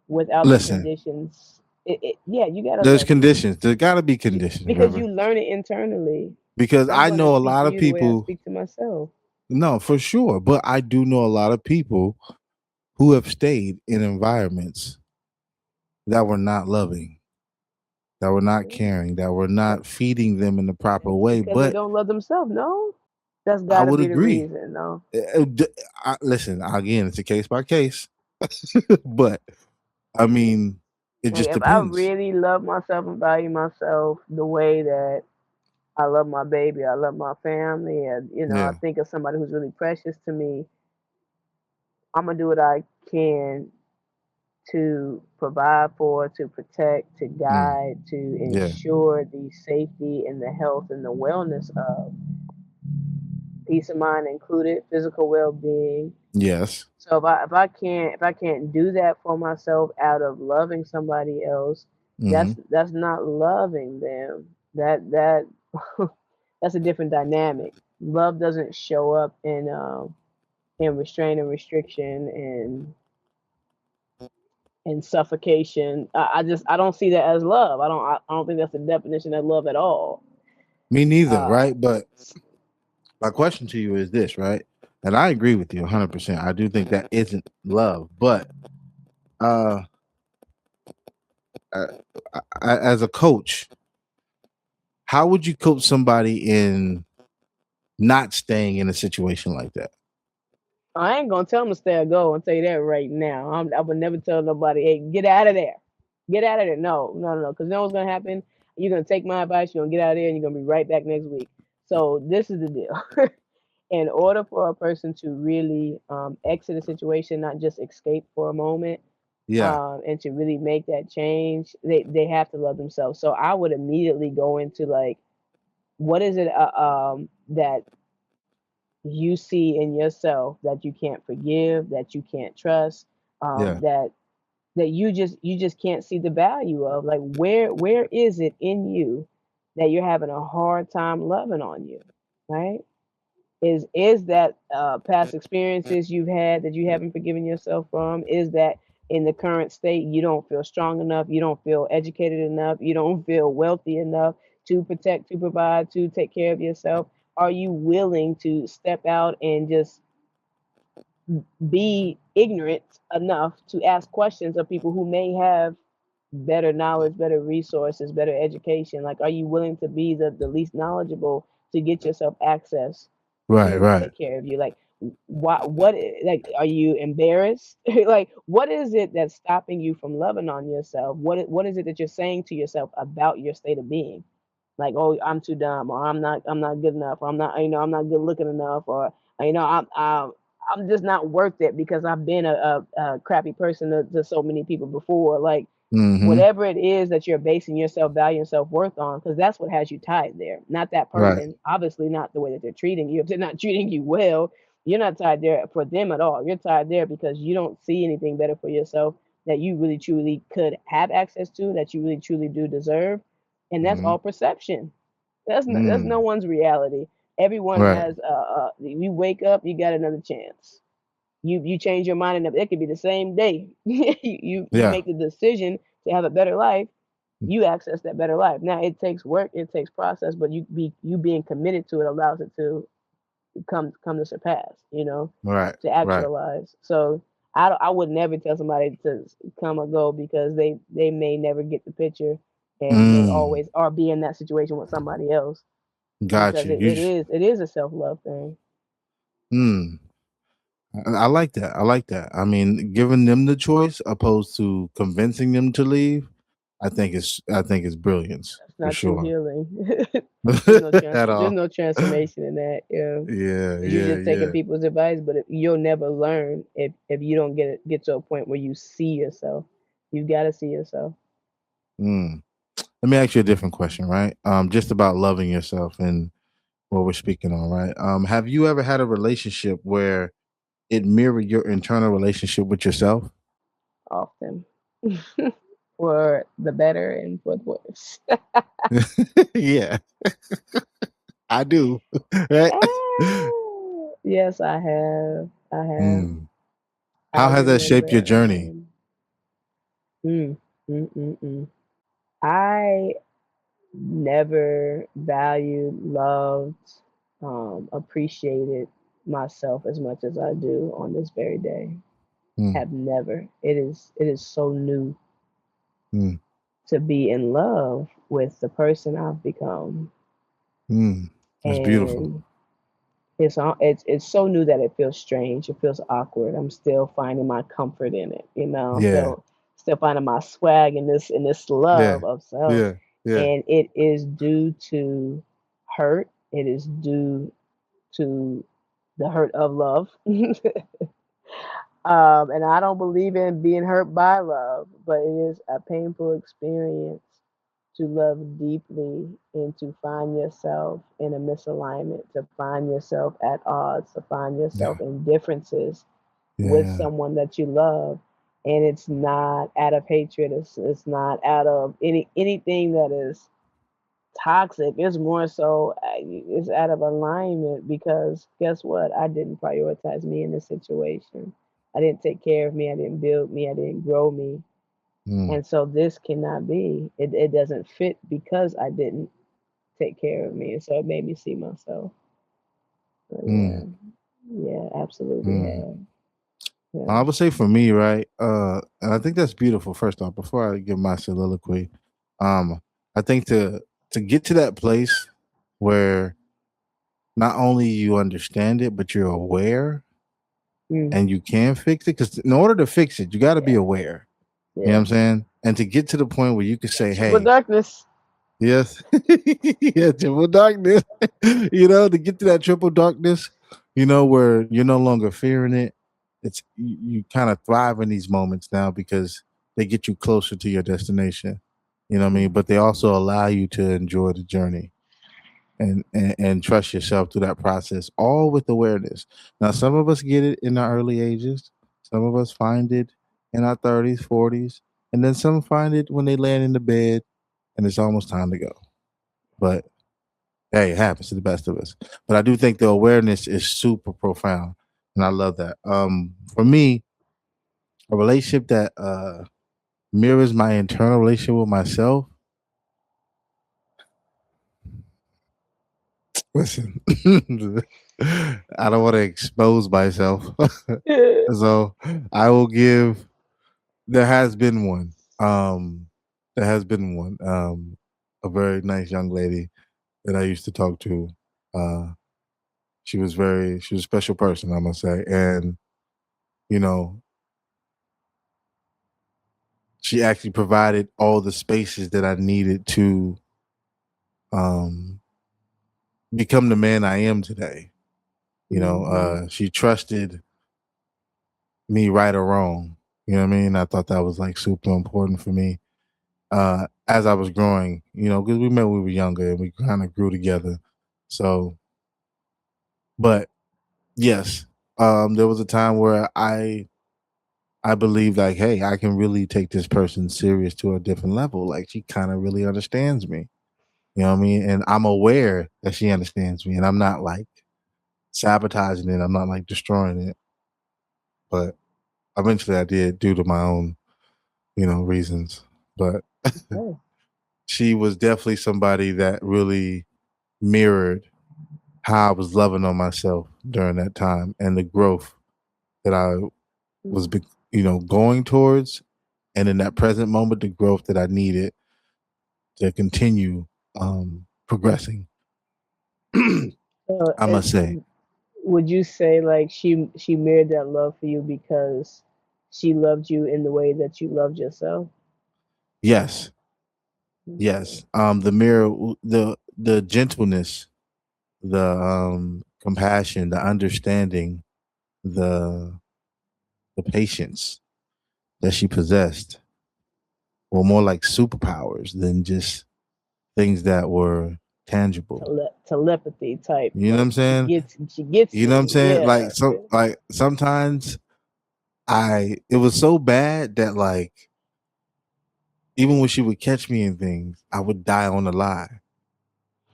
without the Listen, conditions. Yeah, you gotta there's love you conditions. There got to be conditions, because River. you learn it internally. Because I'm I gonna know a speak lot to of you the way I people. speak to myself. No, for sure. But I do know a lot of people who have stayed in environments that were not loving, that were not caring, that were not feeding them in the proper way. Because they But don't love themselves. No, that's I got to would be the agree. reason. No, Listen, again, it's a case by case. But I mean, it like just if I depends. really love myself and value myself the way that I love my baby, I love my family, and I Yeah. think of somebody who's really precious to me, I'm gonna do what I can to provide for, to protect, to Mm, guide, to yeah. ensure the safety and the health and the wellness of peace of mind included, physical well-being. Yes. So if I can't do that for myself out of loving somebody else, Hmm. that's not loving them. That that's a different dynamic. Love doesn't show up in restraint and restriction and suffocation. I don't see that as love. I don't think that's the definition of love at all. Me neither, Uh, right? But my question to you is this, right? And I agree with you 100%. I do think that isn't love. But uh, uh, as a coach, how would you coach somebody in not staying in a situation like that? I ain't gonna tell them to stay or go. I'll tell you that right now. I would never tell nobody, hey, get out of there. Get out of there. No, no, no, no. Because you know what's gonna happen? You're gonna take my advice, you're gonna get out of there, and you're gonna be right back next week. So this is the deal. In order for a person to really exit a situation, not just escape for a moment, Yeah. and to really make that change, they have to love themselves. So I would immediately go into like, what is it that you see in yourself that you can't forgive, that you can't trust, Yeah. that you just can't see the value of. Like where is it in you that you're having a hard time loving on you, right? Is that past experiences you've had that you haven't forgiven yourself from? Is that in the current state you don't feel strong enough, you don't feel educated enough, you don't feel wealthy enough to protect, to provide, to take care of yourself? Are you willing to step out and just be ignorant enough to ask questions of people who may have better knowledge, better resources, better education? Like, are you willing to be the least knowledgeable to get yourself access Right. to Right. take care of you? Like, like, are you embarrassed? Like, what is it that's stopping you from loving on yourself? What is it that you're saying to yourself about your state of being? Like, oh, I'm too dumb, or I'm not good enough, or I'm not good looking enough, or you know I'm just not worth it because I've been a crappy person to so many people before. Like, Hmm. whatever it is that you're basing your self value and self worth on, because that's what has you tied there, not that Right. person. Obviously, not the way that they're treating you. If they're not treating you well, you're not tied there for them at all. You're tied there because you don't see anything better for yourself that you really truly could have access to, that you really truly do deserve, and that's Hmm. all perception. That's no Mm. one's reality. Everyone Right. has you wake up, you got another chance. You change your mind, and it could be the same day. You Yeah. make the decision to have a better life. You access that better life. Now it takes work, it takes process, but you being committed to it allows it to come to surpass. Right. To Right. actualize. So I would never tell somebody to come or go because they may never get the picture and may Mm, always or be in that situation with somebody else got because you. it, You it just, is it is a self love thing. mm, I like that. I like that. I mean, giving them the choice opposed to convincing them to leave, I think it's brilliance It's for not true sure. healing. There's no At there's all. no transformation in that. Yeah. Yeah, You yeah, just taking yeah. people's advice, but you'll never learn if you don't get to a point where you see yourself. You gotta see yourself. Mm. Let me ask you a different question, right? Just about loving yourself and what we're speaking on, right? Have you ever had a relationship where it mirrored your internal relationship with yourself? Often. For the better and for the worse. Yeah, I do. Right? Yes, I have. I have. Mm. I How has that shaped your remember. journey? Mm, mm, mm, mm. I never valued, loved, appreciated myself as much as I do on this very day. Mm, Have never. It is so new mm, to be in love with the person I've become, mm. That's beautiful. and it's so new that it feels strange. It feels awkward. I'm still finding my comfort in it. I'm Yeah, still finding my swag in this yeah, love of self, yeah, yeah, and it is due to hurt. It is due to the hurt of love. And I don't believe in being hurt by love, but it is a painful experience to love deeply and to find yourself in a misalignment, to find yourself at odds, to find yourself yeah, in differences with yeah, someone that you love. And it's not out of hatred, it's not out of anything that is toxic. It's more so it's out of alignment because guess what? I didn't prioritize me in this situation. I didn't take care of me. I didn't build me. I didn't grow me. mm, And so this cannot be. It doesn't fit because I didn't take care of me. And so it made me see myself. So mm, yeah, yeah, absolutely mm. have. Yeah. I would say for me, right, and I think that's beautiful. First off, before I give my soliloquy, I think to get to that place where not only you understand it, but you're aware Mm, and you can fix it. Because in order to fix it, you got to be yeah. aware. You know what Yeah. I'm saying? And to get to the point where you can say, Triple "Hey, darkness. yes, yeah, triple darkness." To get to that triple darkness, where you're no longer fearing it. It's you kind of thrive in these moments now because they get you closer to your destination. You know what I mean? But they also allow you to enjoy the journey and trust yourself through that process, all with awareness. Now, some of us get it in our early ages. Some of us find it in our 30s, 40s, and then some find it when they land in the bed and it's almost time to go. But hey, it happens to the best of us. But I do think the awareness is super profound, and I love that. For me, a relationship that mirrors my internal relationship with myself. Listen, I don't want to expose myself, so I will give. There has been one. There has been one. A very nice young lady that I used to talk to. Uh, she was a special person, I must say, and you know, she actually provided all the spaces that I needed to um, become the man I am today. Hmm. She trusted me right or wrong. You know what I mean? I thought that was like super important for me as I was growing, because we met when we were younger and we kind of grew together. So, but yes, there was a time where I believed like, hey, I can really take this person serious to a different level. Like she kind of really understands me. You know what I mean? And I'm aware that she understands me and I'm not like sabotaging it. I'm not like destroying it. but eventually I did due to my own, reasons. But Okay. she was definitely somebody that really mirrored how I was loving on myself during that time and the growth that I was, going towards, and in that present moment, the growth that I needed to continue progressing. So, I must say, would you say like she mirrored that love for you because she loved you in the way that you loved yourself? yes, Okay. yes. The mirror, the gentleness, the compassion, the understanding, the the patience that she possessed were more like superpowers than just things that were tangible. Telepathy type, You know what like I'm saying? she gets You know what I'm you. saying? Yeah. Like sometimes it was so bad that like even when she would catch me in things, I would die on the lie.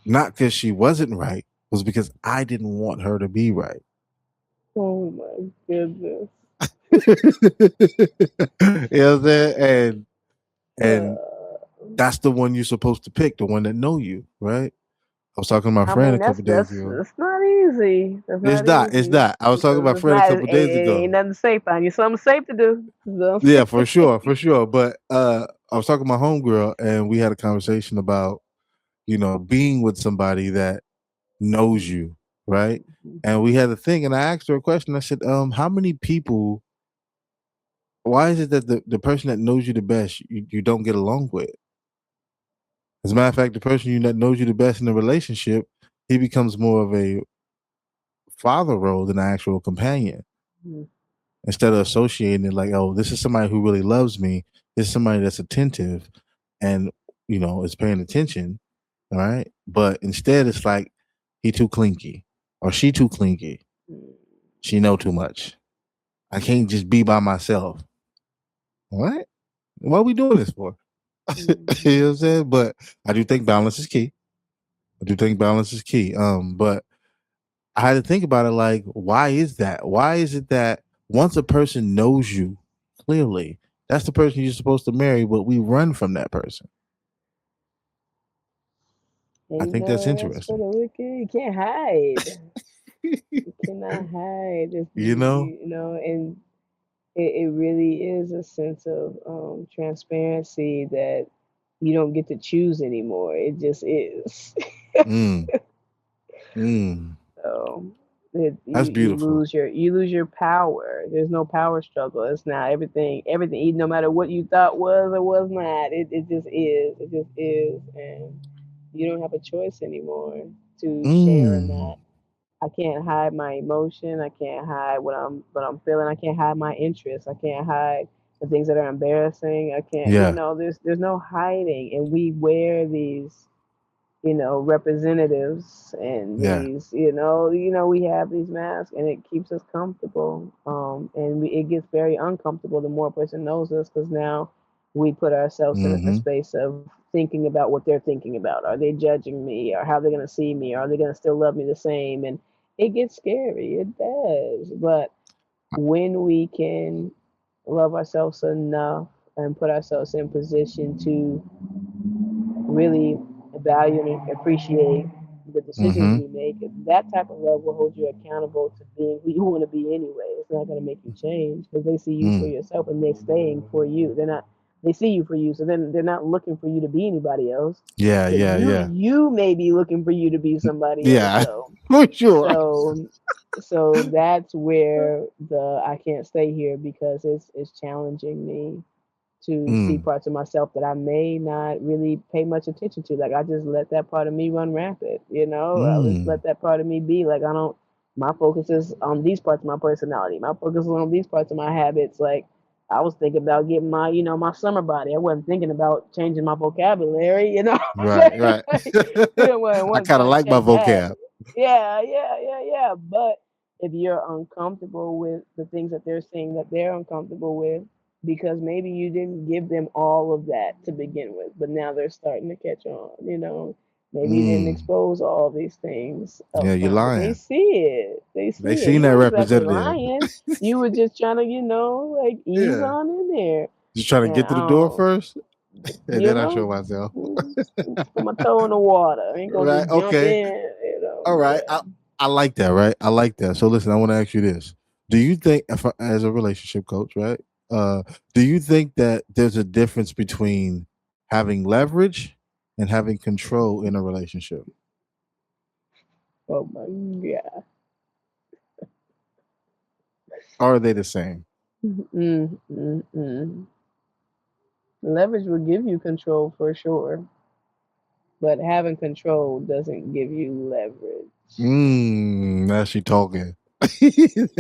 Not because she wasn't right, it was because I didn't want her to be right. Oh my goodness. You know what I'm saying? And Uh, that's the one you're supposed to pick, the one that know you, right? I was talking to my I friend mean, a couple days ago. that's not easy. That's It's not not, it's easy not. I was talking to because my it's friend a not. couple It days ain't ago. nothing safe. I need something safe to do. Yeah, for sure, for sure. But I was talking to my homegirl and we had a conversation about, being with somebody that knows you, right? And we had a thing and I asked her a question. I said, how many people, why is it that the person that knows you the best you don't get along with? As a matter of fact, the person that knows you the best in the relationship, he becomes more of a father role than an actual companion. Instead of associating it like, oh, this is somebody who really loves me. This is somebody that's attentive and, is paying attention. All right. But instead it's like he too clinky or she too clinky. She know too much. I can't just be by myself. What? What are we doing this for? You know what I'm saying? But I do think balance is key. I do think balance is key. But I had to think about it like, why is that? Why is it that once a person knows you clearly, that's the person you're supposed to marry, but we run from that person? I Ain't think no that's rest for interesting. the wicked. You can't hide. You cannot hide. Just You know? and it really is a sense of transparency that you don't get to choose anymore. It just is. Mm, mm. So That's beautiful. you lose your power. There's no power struggle. It's not everything. No matter what you thought was or was not, it just is. It just is, and you don't have a choice anymore to share or Mm. not. I can't hide my emotion. I can't hide what I'm feeling. I can't hide my interests. I can't hide the things that are embarrassing. I can't. Yeah. There's no hiding, and we wear these representatives and Yeah. these we have these masks and it keeps us comfortable and it gets very uncomfortable the more a person knows us because now we put ourselves in a Mm-hmm. space of thinking about what they're thinking about. Are they judging me, or how they're going to see me? Are they going to still love me the same? And it gets scary, it does. But when we can love ourselves enough and put ourselves in position to really value and appreciate the decisions Mm-hmm. we make, that type of love will hold you accountable to being who you want to be anyway. It's not going to make you change because they see you for Mm. yourself and they're staying for you. They see you for you, so then they're not looking for you to be anybody else. Yeah, But yeah, yeah. you may be looking for you to be somebody else Yeah, though. for sure. So that's where the I can't stay here because it's challenging me to see Mm. parts of myself that I may not really pay much attention to. Like I just let that part of me run rampant. I just Mm. let that part of me be. Like I don't. My focus is on these parts of my personality. My focus is on these parts of my habits. Like I was thinking about getting my summer body. I wasn't thinking about changing my vocabulary. You know what I'm Right, saying? right. Like, I I wasn't kind of trying to like my change that. vocab. Yeah. But if you're uncomfortable with the things that they're saying that they're uncomfortable with, because maybe you didn't give them all of that to begin with, but now they're starting to catch on. Maybe you didn't Mm. expose all these things up Yeah, you're front, but they lying. see it. They They see it. seen You that weren't exactly representative. lying. You were just trying to, like ease Yeah. on in there. Just trying to And get to the door first, and you then I show know, myself. put my toe in the water. I ain't gonna Right. just jump Okay. in. All right. Yeah. I like that. Right. I like that. So listen, I want to ask you this: do you think, as a relationship coach, right? Uh, do you think that there's a difference between having leverage and having control in a relationship? Oh my God. Or are they the same? Mm, mm, mm. Leverage will give you control for sure, but having control doesn't give you leverage. Now she talking. Now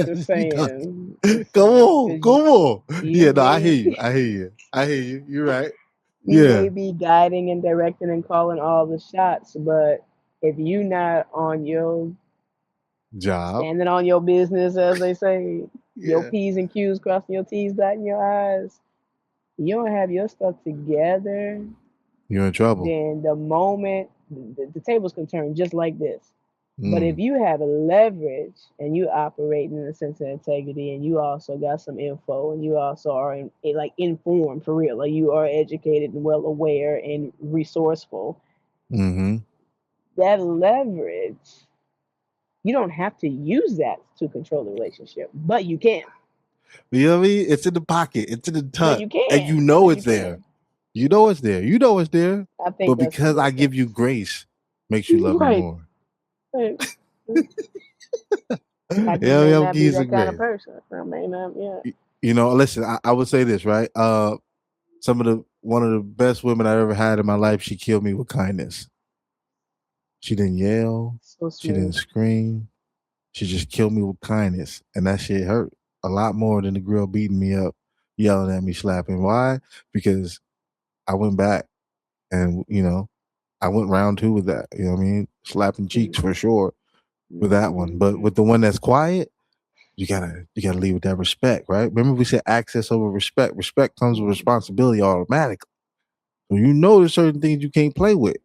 Just she talking. saying, just Come saying, on, because come on. you Yeah, no, I hear may you. I hear you. I hear you. You're right. you Yeah. may be guiding and directing and calling all the shots, but if you not on your Job. standing on your business, as they say, your Yeah. P's and Q's, crossing your T's, dotting your I's, you don't have your stuff together, You're in trouble. then the moment the tables can turn just like this. But if Mm. you have leverage and you operate in a sense of integrity, and you also got some info, and you also are like informed for real, like you are educated and well aware and resourceful, Mm-hmm. that leverage, you don't have to use that to control the relationship, but you can. You know what I mean? It's in the pocket. It's in the But tuck. you And can. you know But you it's there. can. You know it's there. You know it's there. I But think that's the because I give you difference. grace, makes you love me Right. more. Right. I just Yeah, may I'm not be keys that of kind of grace. person. I may not, yeah. You know, listen, I would say this, right? One of the best women I ever had in my life, she killed me with kindness. She didn't yell. So She didn't smooth. scream. She just killed me with kindness. And that shit hurt a lot more than the girl beating me up, yelling at me, slapping. Why? Because I went back and, I went round two with that. You know what I mean? Slapping cheeks for sure with that one. But Mm-hmm. with the one that's quiet, you gotta leave with that respect, right? Remember we said access over respect. Respect comes with responsibility automatically. So you know there's certain things you can't play with.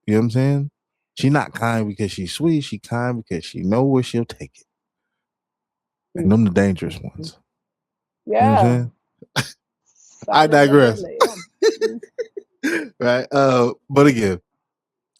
You know what I'm saying? She's not kind because she's sweet. She kind because she know where she'll take it. And them the dangerous Mm-hmm. ones. You know what I'm Yeah, saying? I solid digress. landlady. Yeah. Mhm. Right. But again,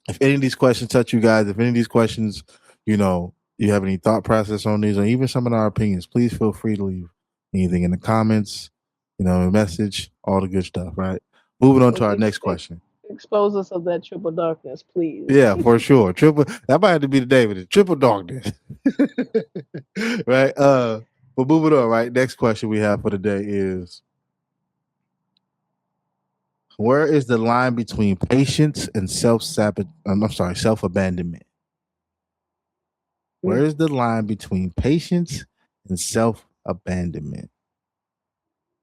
if any of these questions touch you guys, if any of these questions, you have any thought process on these or even some of our opinions, please feel free to leave anything in the comments, a message, all the good stuff, right? Moving on to our next question. Expose us of that triple darkness, please. Yeah, for sure. Triple that might have to be the name of it. Triple darkness. Right. But moving on, right? Next question we have for the day is, where is the line between patience and self abandonment? Where is the line between patience and self abandonment?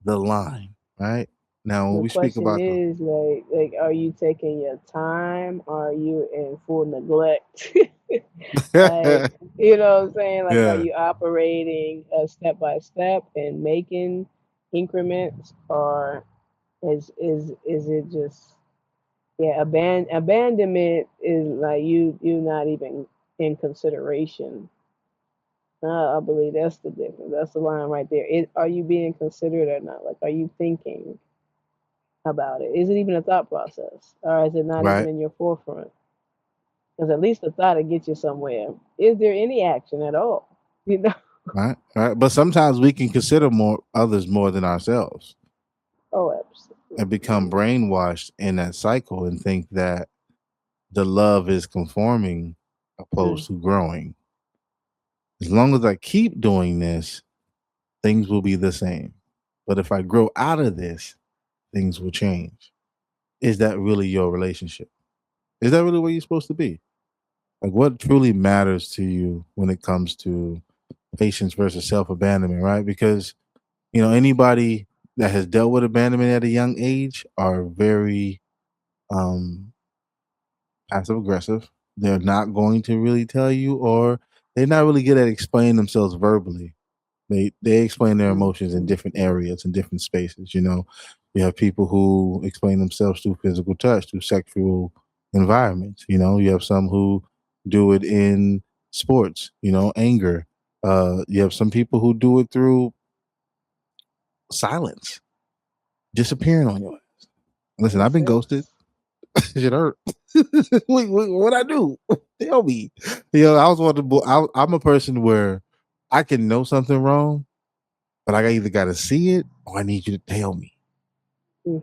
The line, right? Now, when The we speak question about the is like, are you taking your time? Are you in full neglect? Like, you know what I'm saying? Like, are yeah, you operating step by step and making increments, or is it just, yeah? Abandonment is like you not even in consideration. I believe that's the difference. That's the line right there. Are you being considered or not? Like, are you thinking about it? Is it even a thought process, or is it not even right, in your forefront? Because at least the thought will get you somewhere. Is there any action at all? You know? right, right. But sometimes we can consider more others more than ourselves Oh, and become absolutely. brainwashed in that cycle and think that the love is conforming Mm, opposed to growing. As long as I keep doing this, things will be the same. But if I grow out of this, things will change. Is that really your relationship? Is that really where you're supposed to be? Like, what truly matters to you when it comes to patience versus self abandonment, right? Because, anybody that has dealt with abandonment at a young age are very um, passive aggressive. They're not going to really tell you, or they're not really good at explaining themselves verbally. They explain their mm, emotions in different areas and different spaces. You have people who explain themselves through physical touch, through sexual environments. You have some who do it in sports, anger. You have some people who do it through silence, disappearing on you. Listen, I've Makes been ghosted. sense. Shit hurt. What I do? Tell me. I was one of the. I'm a person where I can know something wrong, but I either got to see it or I need you to tell me. Mm.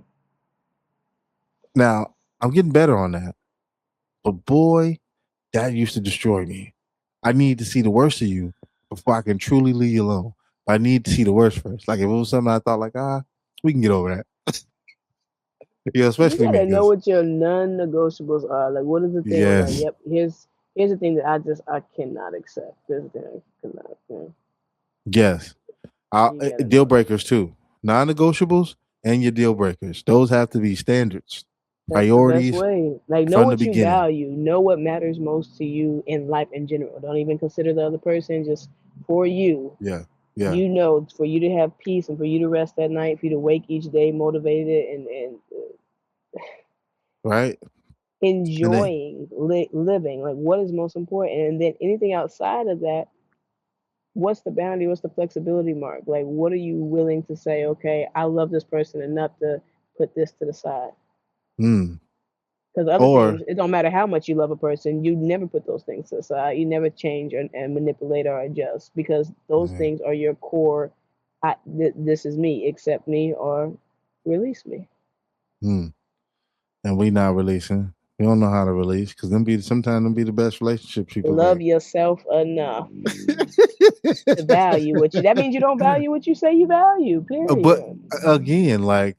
Now I'm getting better on that, but boy, that used to destroy me. I need to see the worst of you before I can truly leave you alone. I need to see the worst first. Like if it was something I thought like, we can get over that. You Especially me, gotta know because what your non-negotiables are. Like, what is the thing where, like, yes, yep, here's the thing that I cannot accept. Here's the thing I cannot. Yeah. yes, You gotta deal know that. breakers too, non-negotiables and your deal breakers. Those have to be standards, That's the best priorities way. Like, know from the what you beginning. value. Know what matters most to you in life in general. Don't even consider the other person. Just for you, Yeah, yeah, for you to have peace and for you to rest at night, for you to wake each day motivated and right. And then, enjoying living. Like, what is most important? And then anything outside of that, what's the boundary? What's the flexibility mark? Like, what are you willing to say? Okay, I love this person enough to put this to the side. mm, Because other or things, it don't matter how much you love a person, you never put those things to the side. You never change and manipulate or adjust because those yeah, things are your core. This is me. Accept me or release me. mm, and we not releasing. We don't know how to release because sometimes them be the best relationships people Love get. yourself enough to value what you. That means you don't value what you say you value. But Period. again, like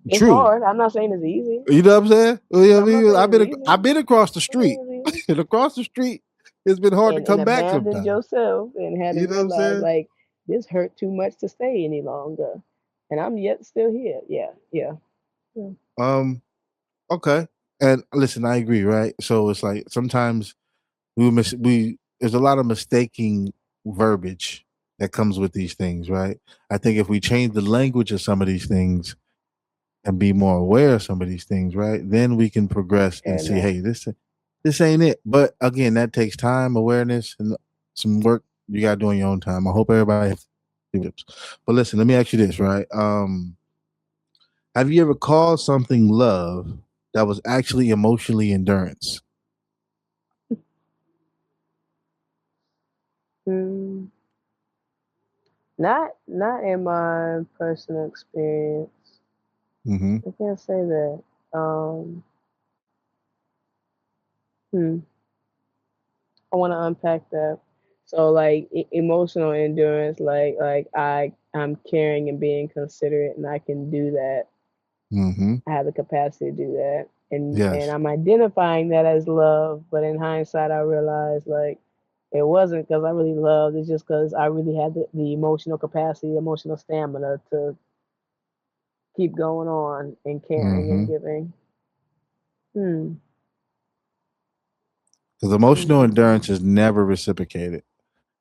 It's true. hard. I'm not saying it's easy. You know what I'm saying? You know what I'm I not mean? saying it's easy. I've been across the I'm not street, saying it's easy. and across the street, it's been hard to And come back abandoned sometimes. yourself and had to You know what I'm realize saying? like this hurt too much to stay any longer. And I'm yet still here. Yeah, yeah. Yeah. Um. Okay. And listen, I agree. Right. So it's like sometimes we there's a lot of mistaking verbiage that comes with these things. Right. I think if we change the language of some of these things and be more aware of some of these things, right, then we can progress and Fair see, enough. hey, this ain't it. But again, that takes time, awareness, and some work you got to do on your own time. I hope everybody has tips. But listen, let me ask you this, right? Have you ever called something love that was actually emotionally endurance? Mm, not in my personal experience. Mm-hmm. I can't say that. Hmm. I want to unpack that. So like emotional endurance, I'm caring and being considerate, and I can do that. Mm-hmm. I have the capacity to do that, and Yes. I'm identifying that as love. But in hindsight, I realized like it wasn't because I really loved. It's just because I really had the emotional capacity, emotional stamina to keep going on and caring and Mm-hmm. giving. Hmm. Because emotional Mm-mm-mm. endurance is never reciprocated,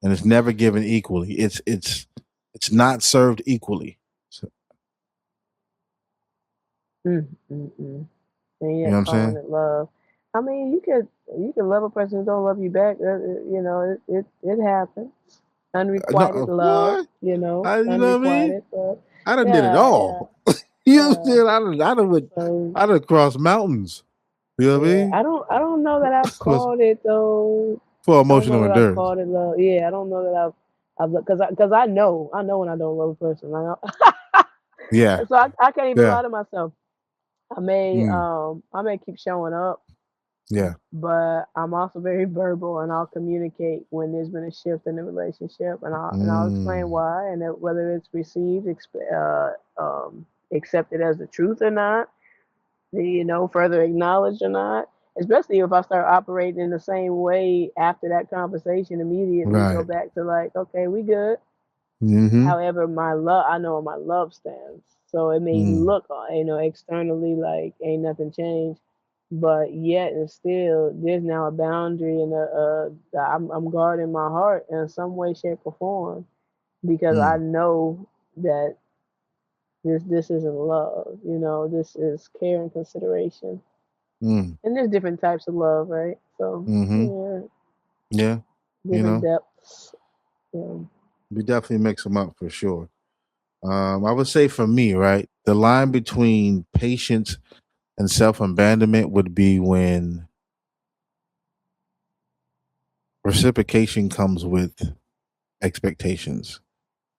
and it's never given equally. It's not served equally. So, Mm-mm-mm. And you know what yet I'm calling saying? it love. I mean, you could love a person who don't love you back. It happens. Unrequited No, love, what? You know what I mean? unrequited love. I done did it Yeah, yeah, all. You know what I'm yeah. saying? So I done crossed mountains. You know what I yeah, mean? I don't know that I've Was called it though. for I don't know emotional that I've endurance. called it love. Yeah, I don't know that I've because I know when I don't love a person. I know. Yeah, So I can't even yeah, lie to myself. mm, I may keep showing up, yeah, but I'm also very verbal and I'll communicate when there's been a shift in the relationship and I'll explain mm, why and whether it's received accepted as the truth or not, further acknowledged or not. Especially if I start operating in the same way after that conversation, immediately go right. back to like, okay, we good. Mm-hmm. However, I know where my love stands. So it may Mm, look, externally like ain't nothing changed, but yet and still, there's now a boundary and I'm guarding my heart in some way, shape, or form because I mm, know that this isn't love. This is care and consideration. mm, And there's different types of love, right? So mm-hmm. yeah, Yeah, you different know, depths. Yeah. we definitely mix them up for sure. I would say for me, right, the line between patience and self abandonment would be when reciprocation comes with expectations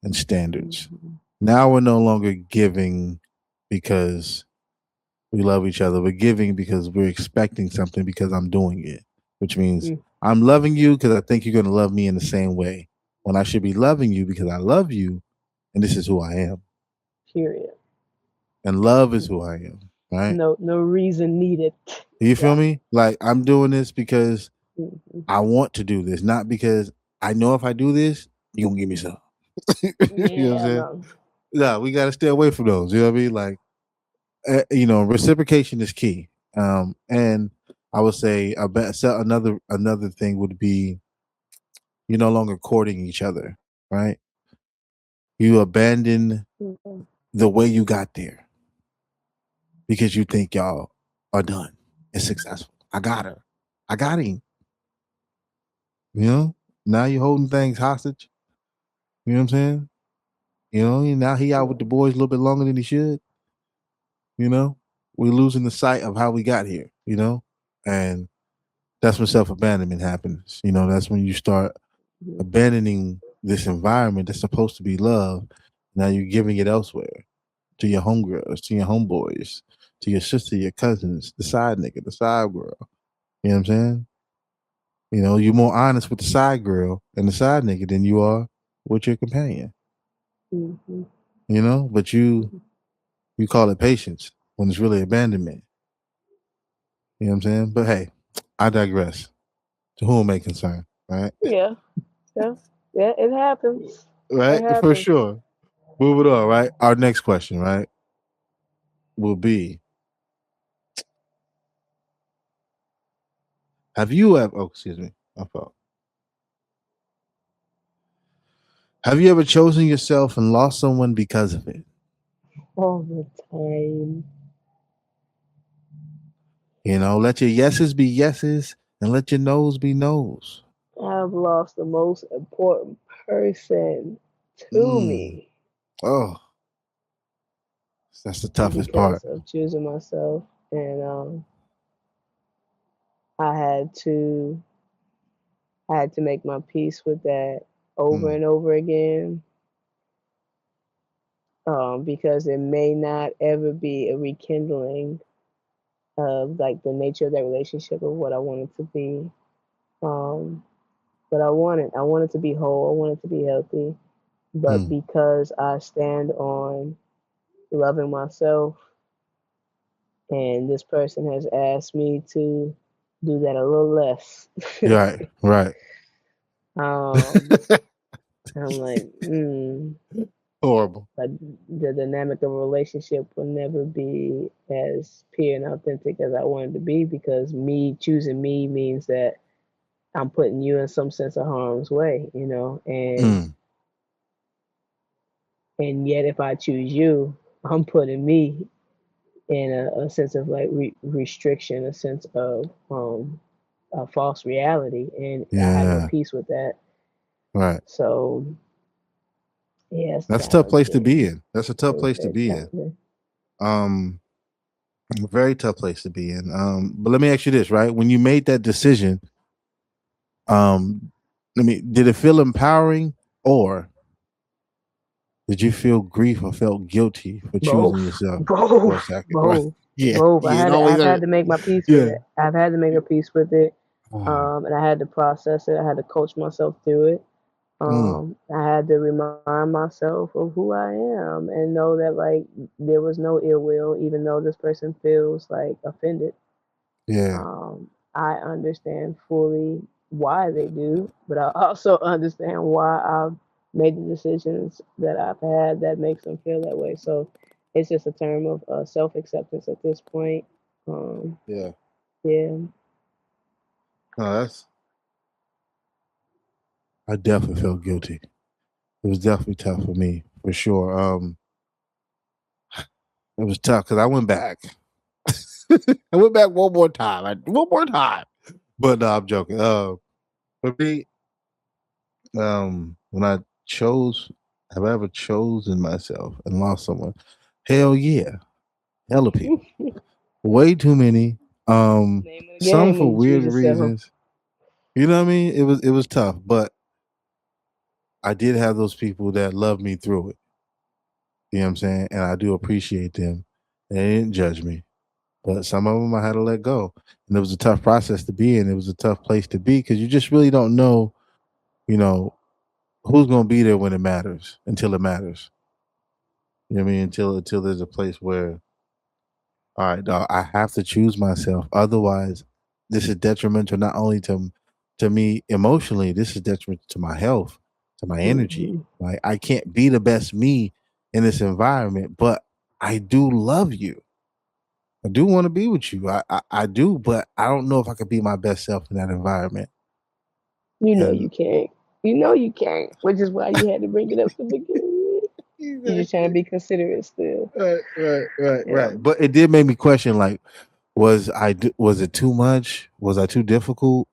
and standards. Mm-hmm. Now we're no longer giving because we love each other. We're giving because we're expecting something because I'm doing it, which means I'm loving you because I think you're going to love me in the same way. When I should be loving you because I love you and this is who I am. Period. And love is who I am, right? No reason needed. You Yeah. feel me? Like I'm doing this because Mm-hmm. I want to do this, not because I know if I do this, you're going to give me some. You know what I'm Yeah, saying? no. No, we got to stay away from those. You know what I mean? Like, reciprocation is key. And I would say so another thing would be you're no longer courting each other, right? You abandon Mm-hmm. the way you got there because you think y'all are done. It's successful. I got her. I got him. You know. Now you're holding things hostage. You know what I'm saying? You know. Now he out with the boys a little bit longer than he should. You know. We're losing the sight of how we got here. You know, and that's when self abandonment happens. You know, that's when you start abandoning this environment that's supposed to be love. Now you're giving it elsewhere to your homegirls, to your homeboys, to your sister, your cousins, the side nigga, the side girl. You know what I'm saying? You know, you're more honest with the side girl and the side nigga than you are with your companion. Mm-hmm. You know, but you call it patience when it's really abandonment. You know what I'm saying? But hey, I digress. To whom may concern, right? Yeah, yeah, yeah. It happens. It Right? For happens. sure. Moving on, right? Our next question, right, will be have you ever excuse me, my fault. Have you ever chosen yourself and lost someone because of it? All the time. You know, let your yeses be yeses and let your no's be no's. I've lost the most important person to Mm. me Oh, that's the toughest part. because of choosing myself, and I had to I had to make my peace with that over Mm. and over again, because it may not ever be a rekindling of like the nature of that relationship of what I wanted to be. Um, but I wanted to be whole, I wanted to be healthy. But Mm. because I stand on loving myself, and this person has asked me to do that a little less, Right, right. um, I'm like, Horrible. but the dynamic of a relationship will never be as pure and authentic as I wanted to be, because me choosing me means that I'm putting you in some sense of harm's way, Mm. and yet if I choose you, I'm putting me in a sense of like restriction, a sense of a false reality, and I have no Yeah, peace with that. right. So yeah, it's That's a tough place to be challenging. in. That's a tough It's place to very be in. challenging. Um, a very tough place to be in. But let me ask you this, right? When you made that decision, um, did it feel empowering or did you feel grief or felt guilty for choosing Both, yourself for a both, second? Right. both, Yeah. both. Yeah. It always I've had hurt. to make my peace with Yeah. it. I've had to make a peace with it, Ah. and I had to process it. I had to coach myself through it. Mm. I had to remind myself of who I am and know that like there was no ill will, even though this person feels like offended. Yeah. I understand fully why they do, but I also understand why I've made the decisions that I've had that makes them feel that way. So it's just a term of self acceptance at this point. Um, Yeah. yeah. No, I definitely felt guilty. It was definitely tough for me, for sure. It was tough because I went back. I went back one more time. One more time. But no, I'm joking. For me, when I chose, have I ever chosen myself and lost someone? Hell yeah, hella people, way too many. Name of the Some game for when you weird choose yourself. reasons. You know what I mean? It was tough, but I did have those people that loved me through it. You know what I'm saying? And I do appreciate them. They didn't judge me, but some of them I had to let go, and it was a tough process to be in. It was a tough place to be because you just really don't know, you know, who's going to be there when it matters until it matters. You know what I mean? Until there's a place where, all right, dog, I have to choose myself. Otherwise, this is detrimental not only to me emotionally. This is detrimental to my health, to my energy. Hmm. Like I can't be the best me in this environment, but I do love you. I do want to be with you. I do, but I don't know if I could be my best self in that environment. You know And you can't. You know you can't, which is why you had to bring it up to begin with. You're just trying to exactly. be considerate still. Yeah. Right. But it did make me question, like, was it too much? Was I too difficult?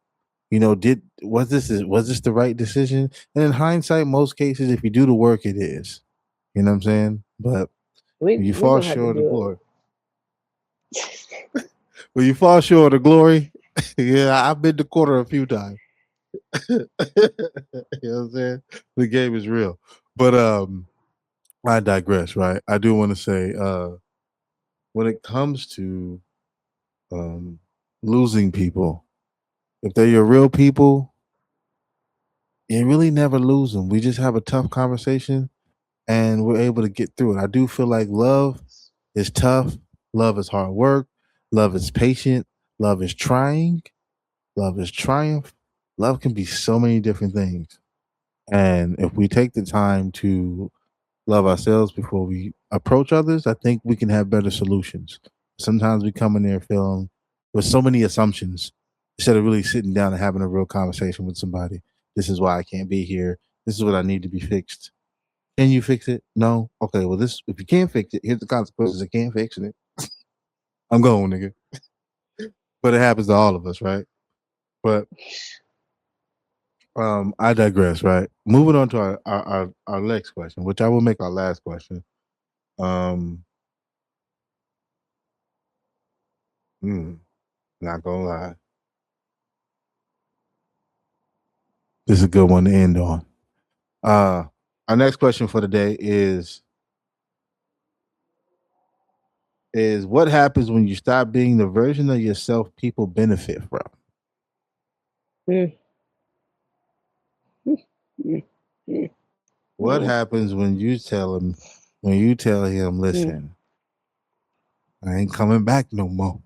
Did was this the right decision? And in hindsight, most cases, if you do the work, it is. You know what I'm saying? But when you We're fall gonna have to short of the do glory, when you fall short of the glory, yeah, I've been to quarter a few times. You know what I'm saying? The game is real. But I digress, right? I do want to say, when it comes to um losing people, if they're your real people, you really never lose them. We just have a tough conversation and we're able to get through it. I do feel like love is tough, love is hard work, love is patient, love is trying, love is triumph. Love can be so many different things. And if we take the time to love ourselves before we approach others, I think we can have better solutions. Sometimes we come in there feeling with so many assumptions instead of really sitting down and having a real conversation with somebody. This is why I can't be here. This is what I need to be fixed. Can you fix it? No. Okay. Well, this if you can't fix it, here's the consequences. I can't fix it. I'm going, nigga. But it happens to all of us, right? But I digress, right? Moving on to our next question, which I will make our last question. Um, hmm, not gonna lie, this is a good one to end on. Uh, our next question for the day is what happens when you stop being the version of yourself people benefit from? Mm, mm, mm, What mm, happens when you tell him, mm. listen, I ain't coming back no more.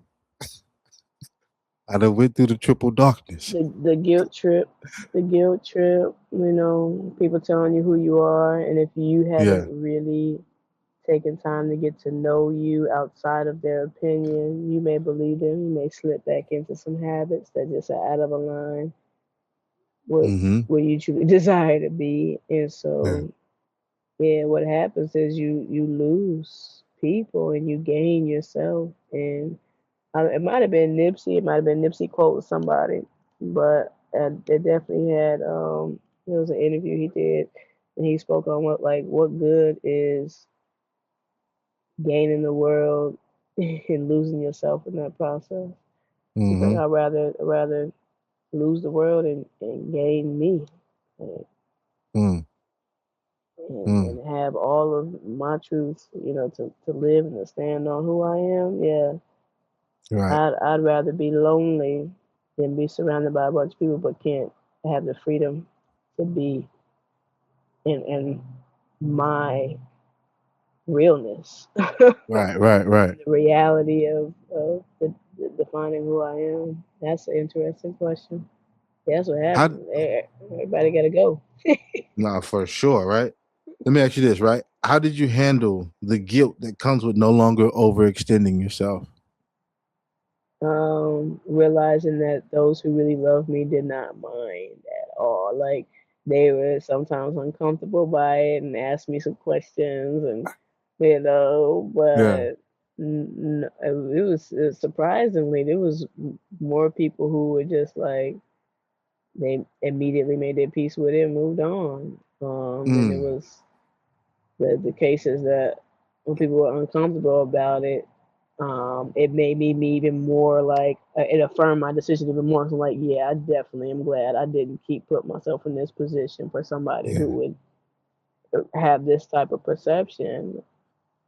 I done went through the triple darkness. The guilt trip, the guilt trip. People telling you who you are, and if you haven't Yeah. really taken time to get to know you outside of their opinion, you may believe them. You may slip back into some habits that just are out of line with Mm-hmm. where you truly desire to be. And Yeah. so, yeah, what happens is you lose people and you gain yourself. And it might have been Nipsey. It might have been Nipsey quote with somebody, but it definitely had. There was an interview he did, and he spoke on what good is gaining the world and losing yourself in that process. He's like, Mm-hmm. I'd rather lose the world and gain me, and, Mm, mm. and have all of my truths, to live and to stand on who I am. Yeah, Right. I'd rather be lonely than be surrounded by a bunch of people, but can't have the freedom to be in my realness, Right. Right. Right. the reality of the defining who I am. That's an interesting question. Yeah, that's what How happened. Everybody got to go. nah, for sure, right? Let me ask you this, right? How did you handle the guilt that comes with no longer overextending yourself? Realizing that those who really love me did not mind at all. Like they were sometimes uncomfortable by it and asked me some questions, and Yeah. but it was surprisingly there was more people who were just like they immediately made their peace with it and moved on. And it Mm. was the cases that when people were uncomfortable about it, it made me even more like it affirmed my decision even more. So like, yeah, I definitely am glad I didn't keep put myself in this position for somebody Yeah. who would have this type of perception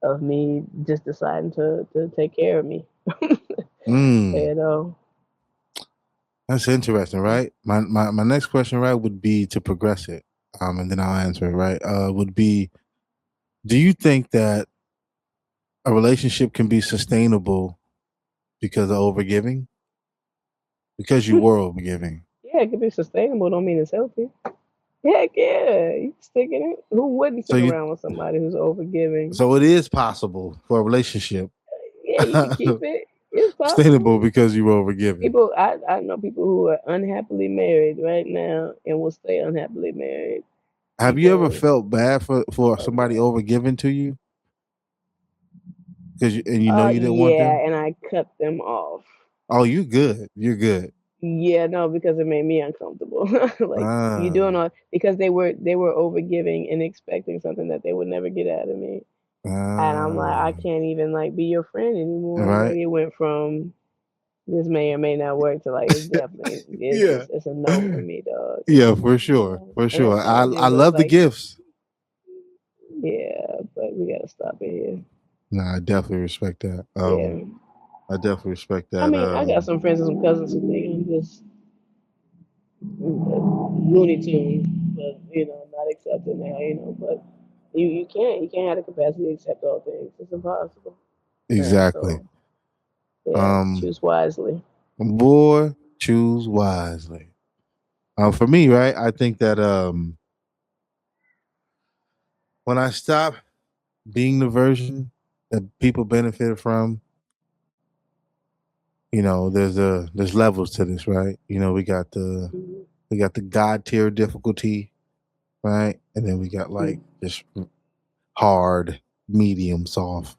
of me just deciding to take care of me. Mm. You know. That's interesting, right? My next question, right, would be to progress it. And then I'll answer it, right? Would be, do you think that a relationship can be sustainable because of overgiving? Because you were overgiving. Yeah, it could be sustainable. Don't mean it's healthy. Heck yeah, you stick in it. Who wouldn't So stick you around with somebody who's overgiving? so it is possible for a relationship Yeah, you can keep it. It's sustainable possible. because you were overgiving. People, I know people who are unhappily married right now and will stay unhappily married Have you ever because felt bad for of somebody that. overgiving to you because you know you didn't want Yeah, them? and I cut them off. Oh, you good. You're good. Yeah, no, because it made me uncomfortable. Like you doing Ah, all because they were overgiving and expecting something that they would never get out of me. And I'm like, I ah, can't even like be your friend anymore. Like right. it went from this may or may not work to like it's definitely Yeah. it's a no for me, dog. Yeah, for sure. For And I sure. I told I you, but love the like gifts. yeah, but we gotta stop it here. No, I definitely respect that. Yeah, I definitely respect I that. mean, I got some friends and some cousins who think I'm just Looney Tune, but not accepting now, but you can't have the capacity to accept all things. It's impossible. Exactly. So yeah, Um, choose wisely. boy, choose wisely. For me, right, I think that when I stop being the version that people benefited from, there's levels to this, right? Mhm. we got the God tier difficulty, right? And then we got like just hard, medium, soft.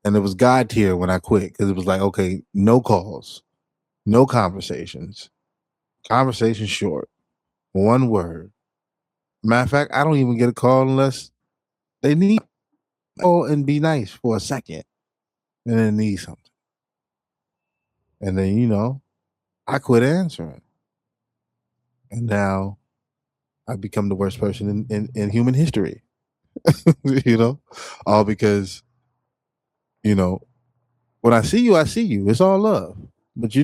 And it was God tier when I quit because it was like, okay, no calls, no conversations, conversation short, one word. Matter of fact, I don't even get a call unless they need call and be nice for a second and then need something. And then, I quit answering. And now I've become the worst person in human history. you know? All because, you know, when I see you. It's all love. But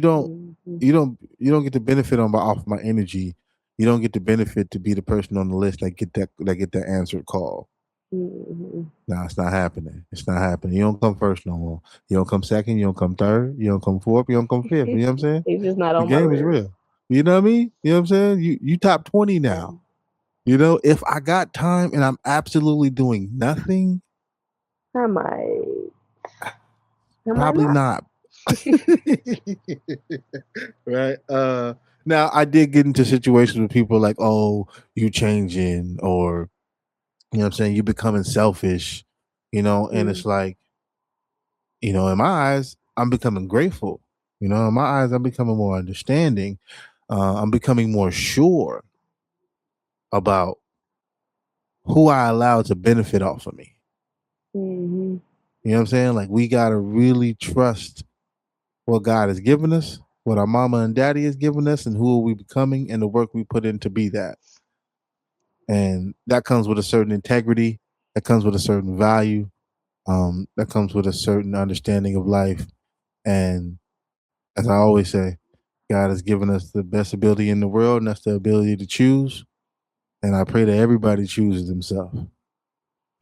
Mhm. you don't get the benefit on my off my energy. You don't get the benefit to be the person on the list that get that answered call. Mhm. No, it's not happening. It's not happening. You don't come first no more. You don't come second. You don't come third. You don't come fourth. You don't come fifth. You know what I'm saying? He's just not The on my game is list. real. You know what I mean? You know what I'm saying? You top 20 now. Um, If I got time and I'm absolutely doing nothing, I might, I might probably not. not. right? Now I did get into situations with people like, oh, you changing, or what I'm saying, you becoming selfish, and Mm, it's like, in my eyes, I'm becoming grateful. In my eyes, I'm becoming more understanding. I'm becoming more sure about who I allow to benefit off of me. mhm, You know what I'm saying? Like we gotta really trust what God has given us, what our mama and daddy has given us, and who are we becoming, and the work we put in to be that. And that comes with a certain integrity. That comes with a certain value. That comes with a certain understanding of life. And as I always say, God has given us the best ability in the world, and that's the ability to choose. And I pray that everybody chooses themselves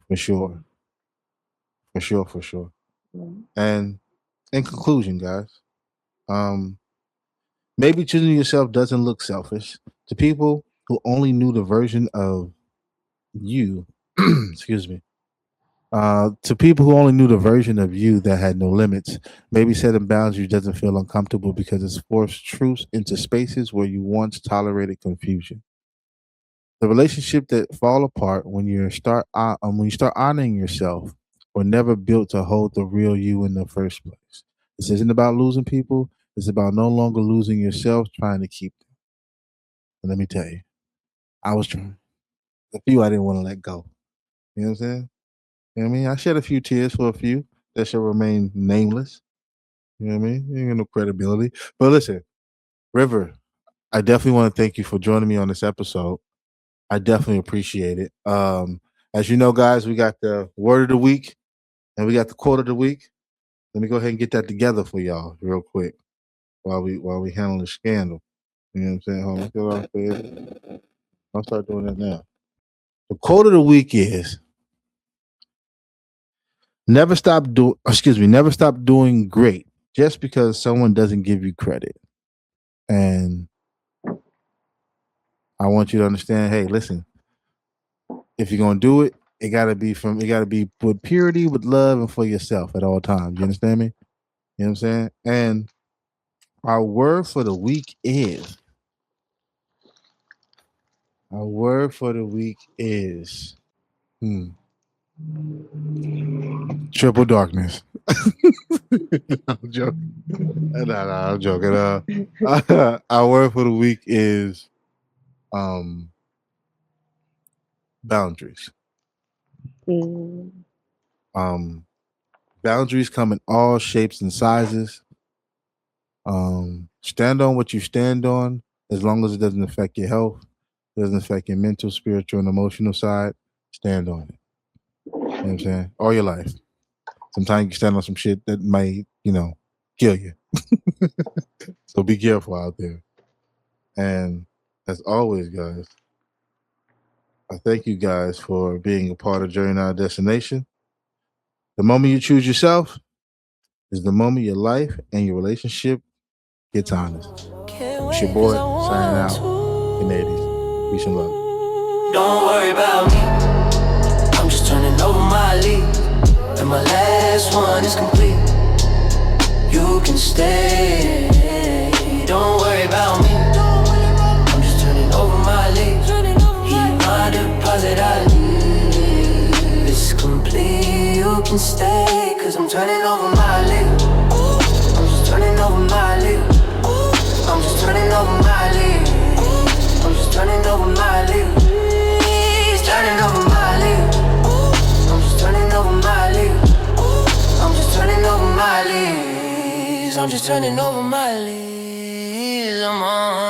for sure, for sure, for sure. mm, And in conclusion, guys, um, maybe choosing yourself doesn't look selfish to people who only knew the version of you. excuse me. To people who only knew the version of you that had no limits, maybe setting boundaries doesn't feel uncomfortable because it's forced truth into spaces where you once tolerated confusion. The relationship that fall apart when you start honoring yourself were never built to hold the real you in the first place. This isn't about losing people. It's about no longer losing yourself trying to keep them. And let me tell you, I was trying. A few I didn't want to let go. You know what I'm saying? You know what I mean? I shed a few tears for a few that shall remain nameless. You know what I mean? You ain't got no credibility. But listen, River, I definitely want to thank you for joining me on this episode. I definitely appreciate it. As you know, guys, we got the word of the week and we got the quote of the week. Let me go ahead and get that together for y'all real quick while we handle the scandal. You know what I'm saying? Hold on, let's go off. I'll start doing that now. The quote of the week is never stop doing great just because someone doesn't give you credit. And I want you to understand, hey, listen, if you're gonna do it, it gotta be with purity, with love, and for yourself at all times. You understand me? You know what I'm saying? And our word for the week is triple darkness. I'm joking. No, I'm joking. Our word for the week is boundaries. Mm. Boundaries come in all shapes and sizes. Stand on what you stand on, as long as it doesn't affect your health, doesn't affect your mental, spiritual, and emotional side. Stand on it. You know what I'm saying? All your life. Sometimes you stand on some shit that might, kill you. So be careful out there. And as always, guys, I thank you guys for being a part of Journey to Our Destination. The moment you choose yourself is the moment your life and your relationship gets honest. It's your boy signing out in the 80s. Peace and love. Don't worry about me. I'm just turning over my leaf. And my last one is complete. You can stay. Don't worry about me. I'm just turning over my leaf. Heat my deposit, I leave. It's complete. You can stay. Cause I'm turning over my leaf. I'm just turning over my leaf. I'm just turning over my leaf. I'm just turning over my leaf. He's turning over my leaf. I'm just turning over my leaf. I'm just turning over my leaves. I'm just turning over my leaves. I'm on.